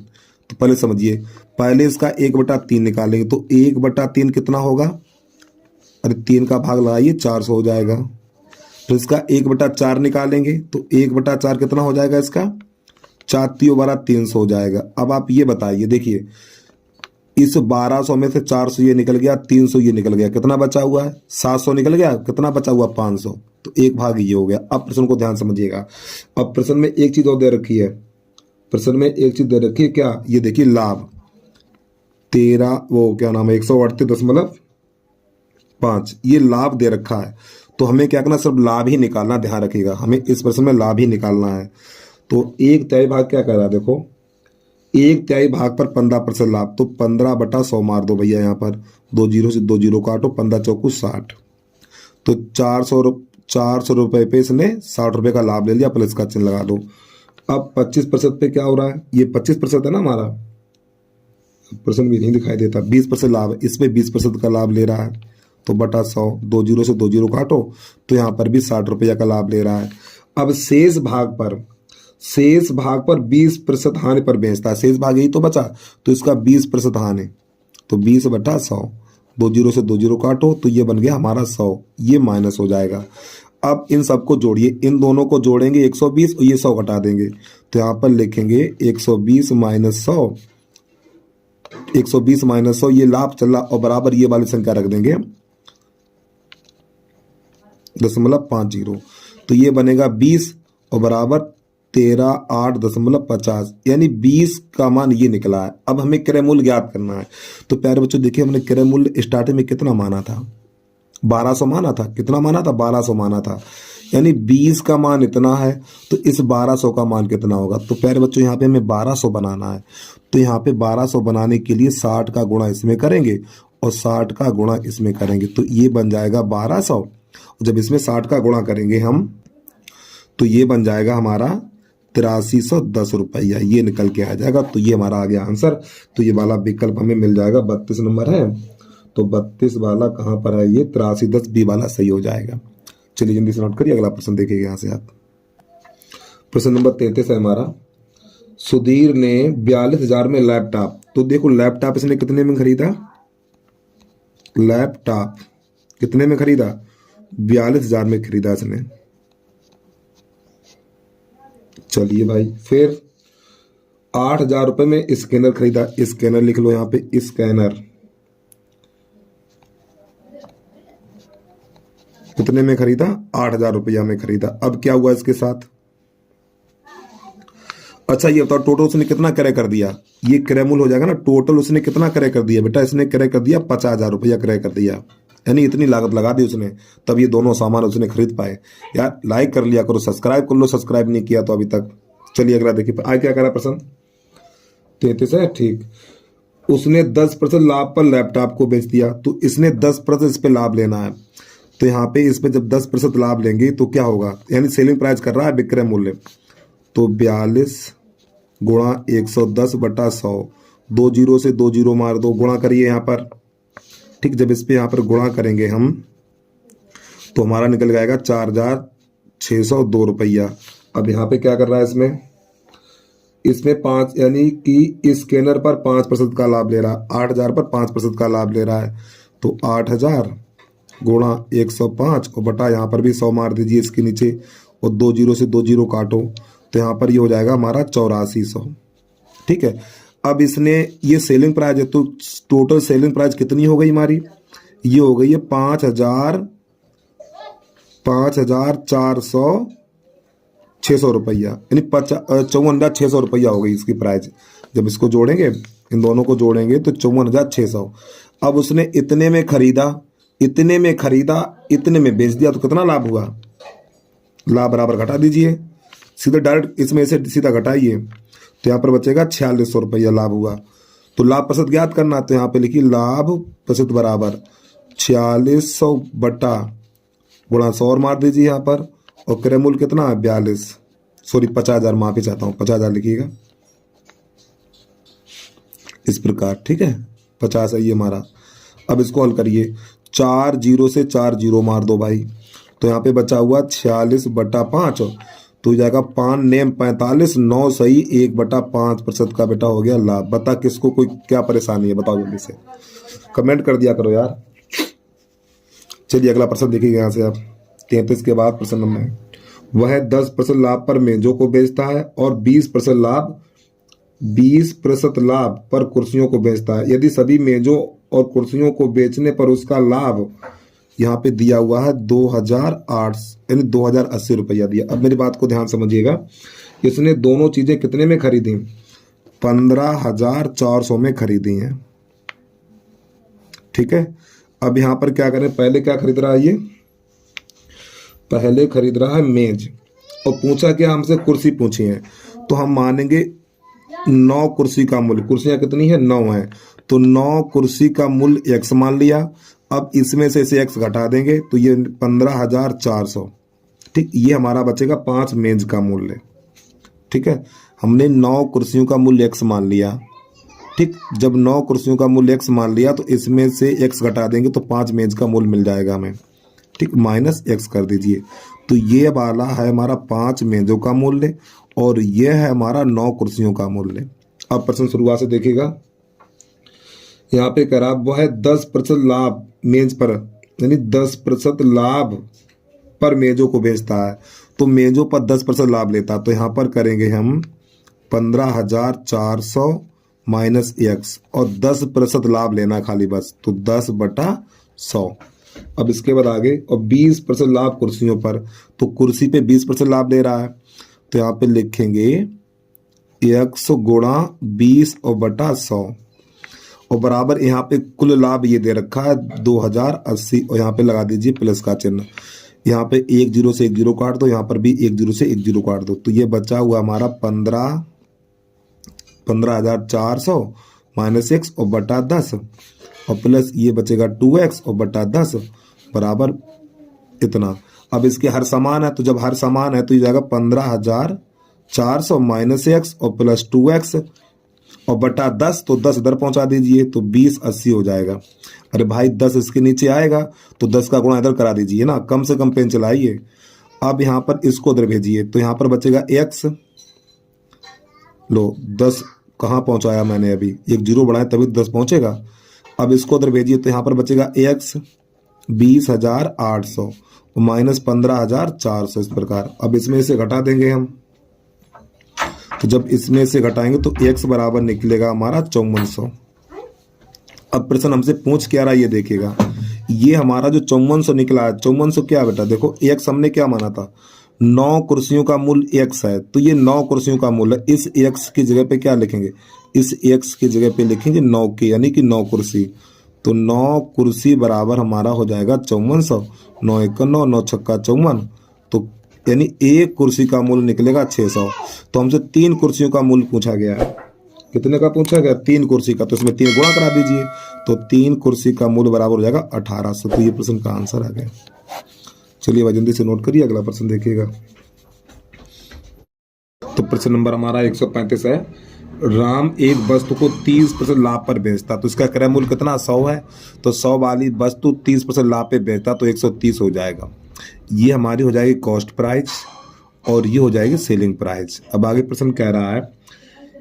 तो पहले समझिए, पहले इसका 1/3 निकालेंगे तो 1/3 कितना होगा, अरे 3 का भाग लगाइए 400 हो जाएगा। तो इसका 1/4 निकालेंगे तो 1/4 कितना हो जाएगा, इसका 4×3 हो जाएगा। अब आप ये बताइए, देखिए इस 1200 में से 400 ये निकल गया, 300 ये निकल गया, कितना बचा हुआ है, 700 निकल गया, कितना बचा हुआ 500, तो एक भाग ये हो गया। अब प्रश्न को ध्यान समझिएगा। अब प्रश्न में एक चीज और दे रखी है, प्रश्न में एक चीज दे रखी है, क्या, ये देखिए लाभ 138.5, ये लाभ दे रखा है। तो हमें क्या करना, सिर्फ लाभ ही निकालना, ध्यान रखिएगा, हमें इस प्रश्न में लाभ ही निकालना है। तो 1/3 भाग क्या कर रहा है, देखो 1/3 भाग पर 15% लाभ, तो 15/100 मार दो भैया, यहाँ पर 2 जीरो से 2 जीरो काटो, 15 चौकू 60, तो 400 रुपए पे इसने 60 रुपए का लाभ ले लिया, प्लस का चिन्ह लगा दो। अब 25% पे क्या हो रहा है, ये 25% है ना हमारा, परसेंट भी नहीं दिखाई देता, 20% लाभ है, इसमें 20% का लाभ ले रहा है, तो बटा 100, 2 जीरो से 2 जीरो काटो, तो यहाँ पर भी 60 रुपया का लाभ ले रहा है। अब शेष भाग पर 20% हानि पर बेचता है, शेष भाग यही तो बचा, तो इसका 20% हानि, तो 20/100, 2 जीरो से 2 जीरो काटो, तो ये बन गया हमारा 100, ये माइनस हो जाएगा। अब इन सबको जोड़िए, इन दोनों को जोड़ेंगे 120 और ये 100 घटा देंगे, तो यहाँ पर लिखेंगे 120 माइनस 100, 120 माइनस 100, ये लाभ चला और बराबर ये वाली संख्या रख देंगे 0.50, तो ये बनेगा 20 और बराबर 13,8.50, यानी 20 का मान ये निकला है। अब हमें क्रय मूल्य ज्ञात करना है। तो प्यारे बच्चों देखिए, हमने क्रय मूल्य स्टार्टिंग में कितना माना था, 1200 माना था, कितना माना था, 1200 माना था, यानी 20 का मान इतना है, तो इस 1200 का मान कितना होगा। तो प्यारे बच्चों यहाँ पे हमें 1200 बनाना है, तो यहाँ पे 1200 बनाने के लिए 60 का गुणा इसमें करेंगे और 60 का गुणा इसमें करेंगे, तो ये बन जाएगा 1200। जब इसमें 60 का गुणा करेंगे हम, तो ये बन जाएगा हमारा 8310 रुपया, ये निकल के आ जाएगा। तो ये हमारा आ गया आंसर। तो ये वाला विकल्प हमें मिल जाएगा, 32 नंबर है, तो 32 वाला कहाँ पर है, ये 8310 बी वाला सही हो जाएगा। चलिए जल्दी से नोट करिए, अगला प्रश्न देखिएगा यहाँ से आप। प्रश्न नंबर 33 है हमारा, सुधीर ने 42,000 में लैपटॉप, तो देखो लैपटॉप इसने कितने में खरीदा, लैपटॉप कितने में खरीदा, 42,000 में खरीदा इसने। चलिए भाई, फिर 8,000 रुपए में स्कैनर खरीदा, स्कैनर लिख लो यहाँ पे, स्कैनर कितने में खरीदा, 8,000 रुपया में खरीदा। अब क्या हुआ इसके साथ, अच्छा ये बताओ टोटल उसने कितना क्रय कर दिया, ये क्रय मूल्य हो जाएगा ना, टोटल उसने कितना क्रय कर दिया बेटा, इसने क्रय कर दिया 50,000 रुपया क्रय कर दिया, यानी इतनी लागत लगा दी उसने, तब ये दोनों सामान उसने खरीद पाए। यार लाइक कर लिया करो, सब्सक्राइब कर लो, सब्सक्राइब नहीं किया तो अभी तक। चलिए अगला देखिए, आज क्या करा प्रश्न 33 है, ठीक। उसने 10% लाभ पर लैपटॉप को बेच दिया, तो इसने 10% इस पे लाभ लेना है, तो यहाँ पे इस पे जब 10% लाभ लेंगे तो क्या होगा, यानी सेलिंग प्राइस कर रहा है विक्रय मूल्य, तो 42 गुणा 110/100 2 जीरो से 2 जीरो मार दो, गुणा करिए यहाँ पर। ठीक, जब इस पे यहाँ पर गुणा करेंगे हम तो हमारा निकल जाएगा 4,602 रुपया। अब यहाँ पे क्या कर रहा है इसमें 5 यानी कि स्कैनर पर 5% का लाभ ले रहा है, 8,000 पर 5% का लाभ ले रहा है। तो 8,000 गुणा 105 और बटा यहाँ पर भी 100 मार दीजिए इसके नीचे, और 2 जीरो से 2 जीरो काटो तो यहाँ पर ये हो जाएगा हमारा 8400। ठीक है, अब इसने ये सेलिंग प्राइस है, तो टोटल सेलिंग प्राइस कितनी हो गई हमारी? ये हो गई है 5,400 रुपया, यानी 54,600 रुपया हो गई इसकी प्राइस। जब इसको जोड़ेंगे, इन दोनों को जोड़ेंगे तो 54,600। अब उसने इतने में खरीदा, इतने में बेच दिया, तो कितना लाभ हुआ? लाभ बराबर घटा दीजिए, सीधे डायरेक्ट इसमें से सीधा घटाइए, तो यहाँ पर बचेगा 4,600 रुपया लाभ हुआ। तो लाभ प्रतिशत ज्ञात करना, तो यहाँ पे लिखिए लाभ प्रतिशत बराबर 4,600 बटा गुणा 100 और मार दीजिए यहाँ पर, और क्रय मूल्य कितना है? 50,000, माफी चाहता हूँ, 50,000 लिखिएगा इस प्रकार। ठीक है, 50 है ये हमारा। अब इसको हल करिए, 4 जीरो से 4 जीरो मार दो भाई, तो यहाँ पे बचा हुआ 46 बटा 5, तो जाएगा 5 नेम 45, 9 सही, 1/5% का बेटा हो गया लाभ। बता किसको कोई क्या परेशानी है, बताओ जल्दी से कमेंट कर दिया करो यार। चलिए अगला प्रश्न देखिएगा यहाँ से आप 33 के बाद प्रश्न नंबर, वह 10% लाभ पर मेजों को बेचता है और 20% लाभ पर कुर्सियों को बेचता है। यदि सभी मेजों और कुर्सियों को बेचने पर उसका लाभ यहाँ पे दिया हुआ है 2,008 यानी 2,080 रुपया दिया। अब मेरी बात को ध्यान समझिएगा, इसने दोनों चीजें कितने में खरीदी? 15,400 में खरीदी हैं। ठीक है, अब यहाँ पर क्या करें, पहले क्या खरीद रहा है ये? पहले खरीद रहा है मेज, और पूछा क्या हमसे? कुर्सी पूछी है, तो हम मानेंगे 9 कुर्सी का मूल्य, कुर्सियां कितनी है? 9 है, तो 9 कुर्सी का मूल्य x मान लिया। अब इसमें से इसे x घटा देंगे तो ये 15,400। ठीक, ये हमारा बचेगा 5 मेज का मूल्य। ठीक है, हमने 9 कुर्सियों का मूल्य x मान लिया। ठीक, जब 9 कुर्सियों का मूल्य x मान लिया तो इसमें से x घटा देंगे तो 5 मेज का मूल्य मिल जाएगा हमें। ठीक, माइनस x कर दीजिए, तो ये वाला है हमारा 5 मेजों का मूल्य, और यह है हमारा 9 कुर्सियों का मूल्य। अब प्रश्न शुरुआत से देखिएगा, यहाँ पे कह रहा वह 10% लाभ मेज पर, यानी 10% लाभ पर मेजों को बेचता है, तो मेजों पर 10% लाभ लेता, तो यहाँ पर करेंगे हम 15,400 माइनस x, और 10% लाभ लेना खाली बस, तो 10/100। अब इसके बाद आगे, और 20% लाभ कुर्सियों पर, तो कुर्सी पे 20% लाभ ले रहा है, तो यहाँ पे लिखेंगे 100 गुणा 20 और बटा 100, और बराबर यहाँ पे कुल लाभ ये दे रखा है 2,080, और यहाँ पे लगा दीजिए प्लस का चिन्ह। यहाँ पे 1 जीरो से 1 जीरो काट दो, यहाँ पर भी 1 जीरो से 1 जीरो काट दो, तो ये बचा हुआ हमारा 15,400 माइनस x और बटा 10, और प्लस ये बचेगा 2x और बटा 10 बराबर इतना। अब इसके हर समान है, तो जब हर समान है तो ये जाएगा 15,400 माइनस x और प्लस 2x और बटा 10, तो 10 इधर पहुंचा दीजिए तो 20/80 हो जाएगा। अरे भाई 10 इसके नीचे आएगा तो 10 का गुणा इधर करा दीजिए ना, कम से कम पेन चलाइए। अब यहाँ पर इसको इधर भेजिए, तो यहाँ पर बचेगा x, लो 10 कहाँ पहुंचाया मैंने, अभी 1 जीरो बढ़ाया तभी 10 पहुंचेगा। अब इसको इधर भेजिए, तो यहाँ पर बचेगा x 20,800 माइनस 15,400 इस प्रकार। अब इसमें से घटा देंगे हम, तो जब इसमें से घटाएंगे तो x बराबर निकलेगा हमारा 5400। अब प्रश्न हमसे पूछ क्या रहा है ये देखिएगा, ये हमारा जो 5400 निकला है, 5400 क्या बेटा देखो, x हमने क्या माना था, 9 कुर्सियों का मूल्य x है, तो ये 9 कुर्सियों का मूल्य, इस x की जगह पे क्या लिखेंगे, इस x की जगह पे लिखेंगे 9 की, यानी कि 9 कुर्सी, तो 9 कुर्सी बराबर हमारा हो जाएगा 5400, 9 1 9, 9 6 54, तो यानी एक कुर्सी का मूल्य निकलेगा 600। तो हमसे 3 कुर्सियों का मूल्य पूछा गया है, कितने का पूछा गया, 3 कुर्सी का, तो इसमें 3 गुणा करा दीजिए, तो 3 कुर्सी का मूल्य बराबर हो जाएगा 1800। तो ये प्रश्न का आंसर आ गया। चलिए भाई जल्दी से नोट करिए, अगला प्रश्न देखिएगा। तो प्रश्न नंबर हमारा 135 है, राम एक वस्तु को 30% लाभ पर बेचता, तो इसका क्रय मूल्य कितना 100 है, तो 100 वाली वस्तु 30% लाभ पे बेचता तो 130 हो जाएगा। ये हमारी हो जाएगी कॉस्ट प्राइस और ये हो जाएगी सेलिंग प्राइस। अब आगे प्रश्न कह रहा है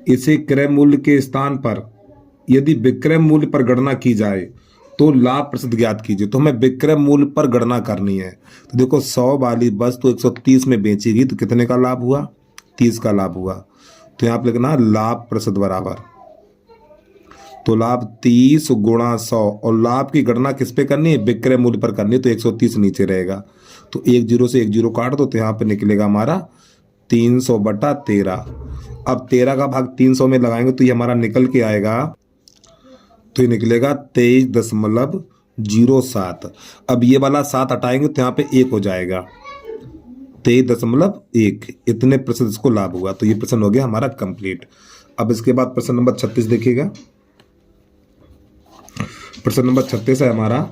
इसे क्रय मूल्य के स्थान पर यदि विक्रय मूल्य पर गणना की जाए तो लाभ प्रतिशत ज्ञात कीजिए। तो हमें विक्रय मूल्य पर गणना करनी है। तो देखो 100 वाली वस्तु 130 में बेचेगी तो कितने का लाभ हुआ, 30 का लाभ हुआ। तो यहाँ पे लिखना लाभ प्रतिशत बराबर, तो लाभ 30 गुणा 100 और लाभ की गणना किस पे करनी है, विक्रय मूल्य पर करनी है, तो 130 नीचे रहेगा। तो एक जीरो से एक जीरो काट दो तो यहाँ पे निकलेगा हमारा 300/13। अब 13 का भाग 300 में लगाएंगे तो ये हमारा निकल के आएगा, तो ये निकलेगा 23.07। अब ये वाला 7 हटाएंगे तो यहाँ पे 1 हो जाएगा, 23.1। इतने प्रतिशत इसको लाभ हुआ। तो ये प्रश्न हो गया हमारा कंप्लीट। अब इसके बाद प्रश्न नंबर 36 देखिएगा। प्रश्न नंबर 36 है हमारा,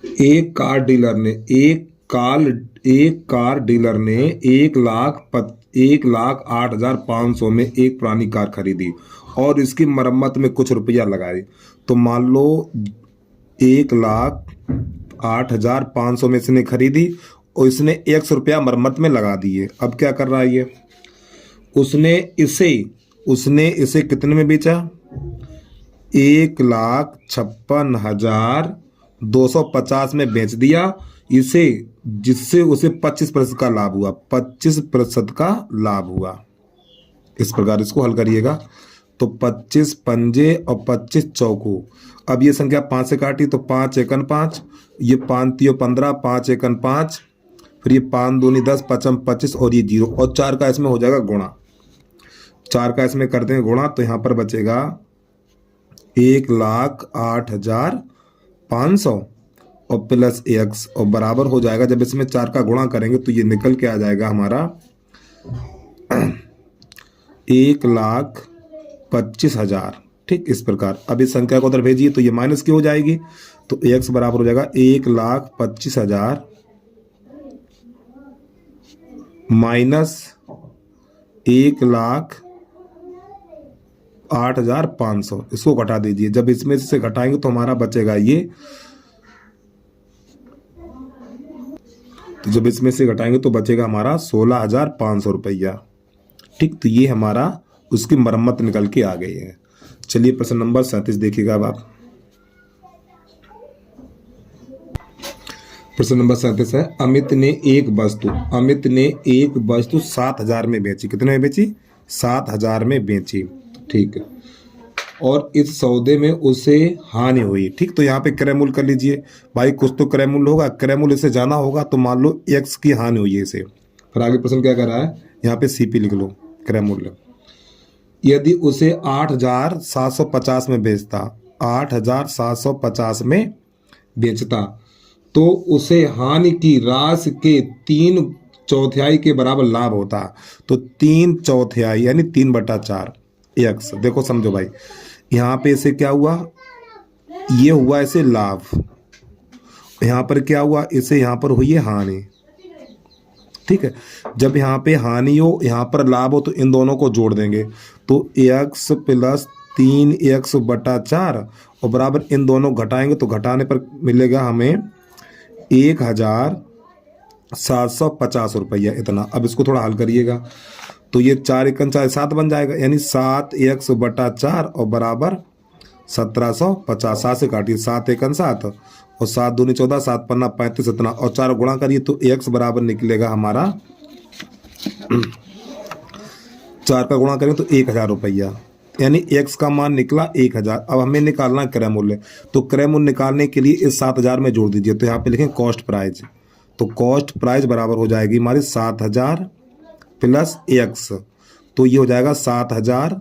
एक कार डीलर ने 1,08,500 में एक पुरानी कार खरीदी और इसकी मरम्मत में कुछ रुपया लगाए। तो मान लो 1,08,500 में इसने खरीदी और इसने 100 रुपया मरम्मत में लगा दिए। अब क्या कर रहा है ये, उसने इसे कितने में बेचा, 1,56,250 में बेच दिया इसे, जिससे उसे 25% का लाभ हुआ, 25% का लाभ हुआ। इस प्रकार इसको हल करिएगा। तो 25 पंजे और 25 चौको। अब ये संख्या 5 से काटी तो 5 एकन 5, ये 5 तियो 15, 5 एकन 5, फिर ये 5 दूनी 10, 5 25 और ये 0 और 4 का इसमें हो जाएगा गुणा। 4 का इसमें कर देंगे गुणा तो यहाँ पर बचेगा 1,08,500 और प्लस x और बराबर हो जाएगा, जब इसमें 4 का गुणा करेंगे तो ये निकल के आ जाएगा हमारा 1,25,000। ठीक, इस प्रकार। अब इस संख्या को उधर भेजिए तो ये माइनस की हो जाएगी, तो x बराबर हो जाएगा 1,25,000 माइनस 1,08,500। इसको घटा दीजिए, जब इसमें से घटाएंगे तो हमारा बचेगा ये, तो जब इसमें से घटाएंगे तो बचेगा हमारा 16,500 रुपया। ठीक, तो ये हमारा उसकी मरम्मत निकल के आ गई है। चलिए प्रश्न नंबर 37 देखिएगा। अब आप प्रश्न नंबर 37 है, अमित ने एक वस्तु 7,000 में बेची। कितने में बेची, 7,000 में बेची। ठीक है, और इस सौदे में उसे हानि हुई। ठीक, तो यहाँ पे क्रय मूल्य कर लीजिए भाई, कुछ तो क्रय मूल्य होगा, क्रय मूल्य से जाना होगा, तो मान लो x की हानि हुई है इसे। फिर आगे प्रश्न क्या कर रहा है, यहाँ पे CP लिख लो, क्रय मूल्य। यदि उसे 8,750 में बेचता, 8,750 में बेचता तो उसे हानि की राशि के 3/4 के बराबर लाभ होता। तो 3/4 यानी 3/4 x। देखो समझो भाई, यहाँ पे इसे क्या हुआ, ये हुआ इसे लाभ, यहाँ पर क्या हुआ, इसे यहाँ पर हुई है हानि। ठीक है, जब यहाँ पे हानि हो यहाँ पर लाभ हो तो इन दोनों को जोड़ देंगे, तो x प्लस 3x/4 और बराबर इन दोनों घटाएंगे तो घटाने पर मिलेगा हमें 1,750 रुपया इतना। अब इसको थोड़ा हल करिएगा तो ये 4 एकन 4 7 बन जाएगा, यानी 7x/4 और बराबर 1750। 7 से काटिए, 7 एकन 7 और 7 दूनी 14, 7 पन्ना 35 इतना, और 4 गुणा करिए तो x बराबर निकलेगा हमारा 4 का गुणा करें तो 1,000 रुपया, यानी x का मान निकला 1,000। अब हमें निकालना क्रय मूल्य, तो क्रय मूल्य निकालने के लिए इस 7,000 में जोड़ दीजिए। तो यहाँ पे लिखें कॉस्ट प्राइस, तो कॉस्ट प्राइस बराबर हो जाएगी हमारी 7,000 प्लस x, तो ये हो जाएगा 7,000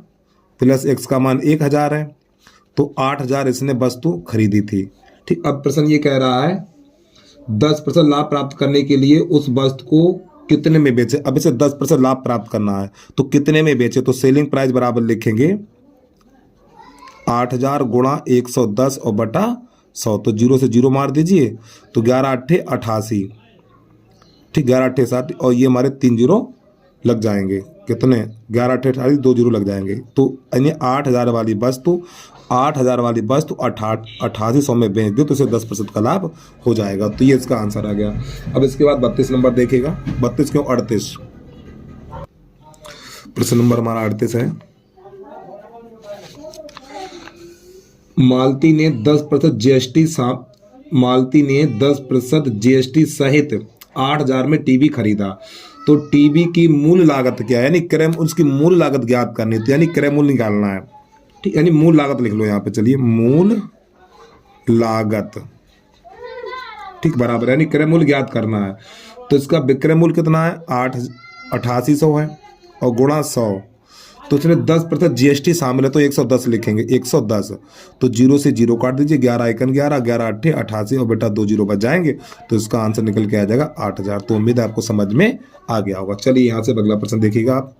प्लस x का मान 1,000 है, तो 8,000 इसने वस्तु खरीदी थी। ठीक, अब प्रश्न ये कह रहा है 10% लाभ प्राप्त करने के लिए उस वस्तु को कितने में बेचे। अब इसे 10% लाभ प्राप्त करना है तो कितने में बेचे, तो सेलिंग प्राइस बराबर लिखेंगे 8,000 गुणा 110 और बटा 100, तो 0 से 0 मार दीजिए तो 11 8 88। ठीक, 11 8 60 और ये हमारे 3 0 लग जाएंगे। कितने? 11 8 48, 2 जीरो लग जाएंगे। तो यानी 8,000 वाली वस्तु 8,000 वाली वस्तु 8800 में बेच दो तो इसे 10% का लाभ हो जाएगा। तो ये इसका आंसर आ गया। अब इसके बाद 32 नंबर देखेगा। 32 क्यों 38, प्रश्न नंबर हमारा 38 है। मालती ने 10% जीएसटी सहित 8,000 में टीवी खरीदा। तो टीवी की मूल लागत क्या है, यानी क्रय, उसकी मूल लागत ज्ञात करनी है। तो यानी क्रय मूल्य निकालना है, ठीक, यानी मूल लागत लिख लो यहाँ पे। चलिए, मूल लागत, ठीक, बराबर, यानी क्रय मूल्य ज्ञात करना है। तो इसका विक्रय मूल्य कितना है? 8800 है और गुणा 100, तो इसमें 10% जीएसटी शामिल है तो 110 लिखेंगे। 110 तो 0 से 0 काट दीजिए, 11 एकन 11, 11 अट्ठे 88 और बेटा 2 जीरो बच जाएंगे। तो इसका आंसर निकल के आ जाएगा 8,000। तो उम्मीद है आपको समझ में आ गया होगा। चलिए यहाँ से अगला प्रश्न देखिएगा आप।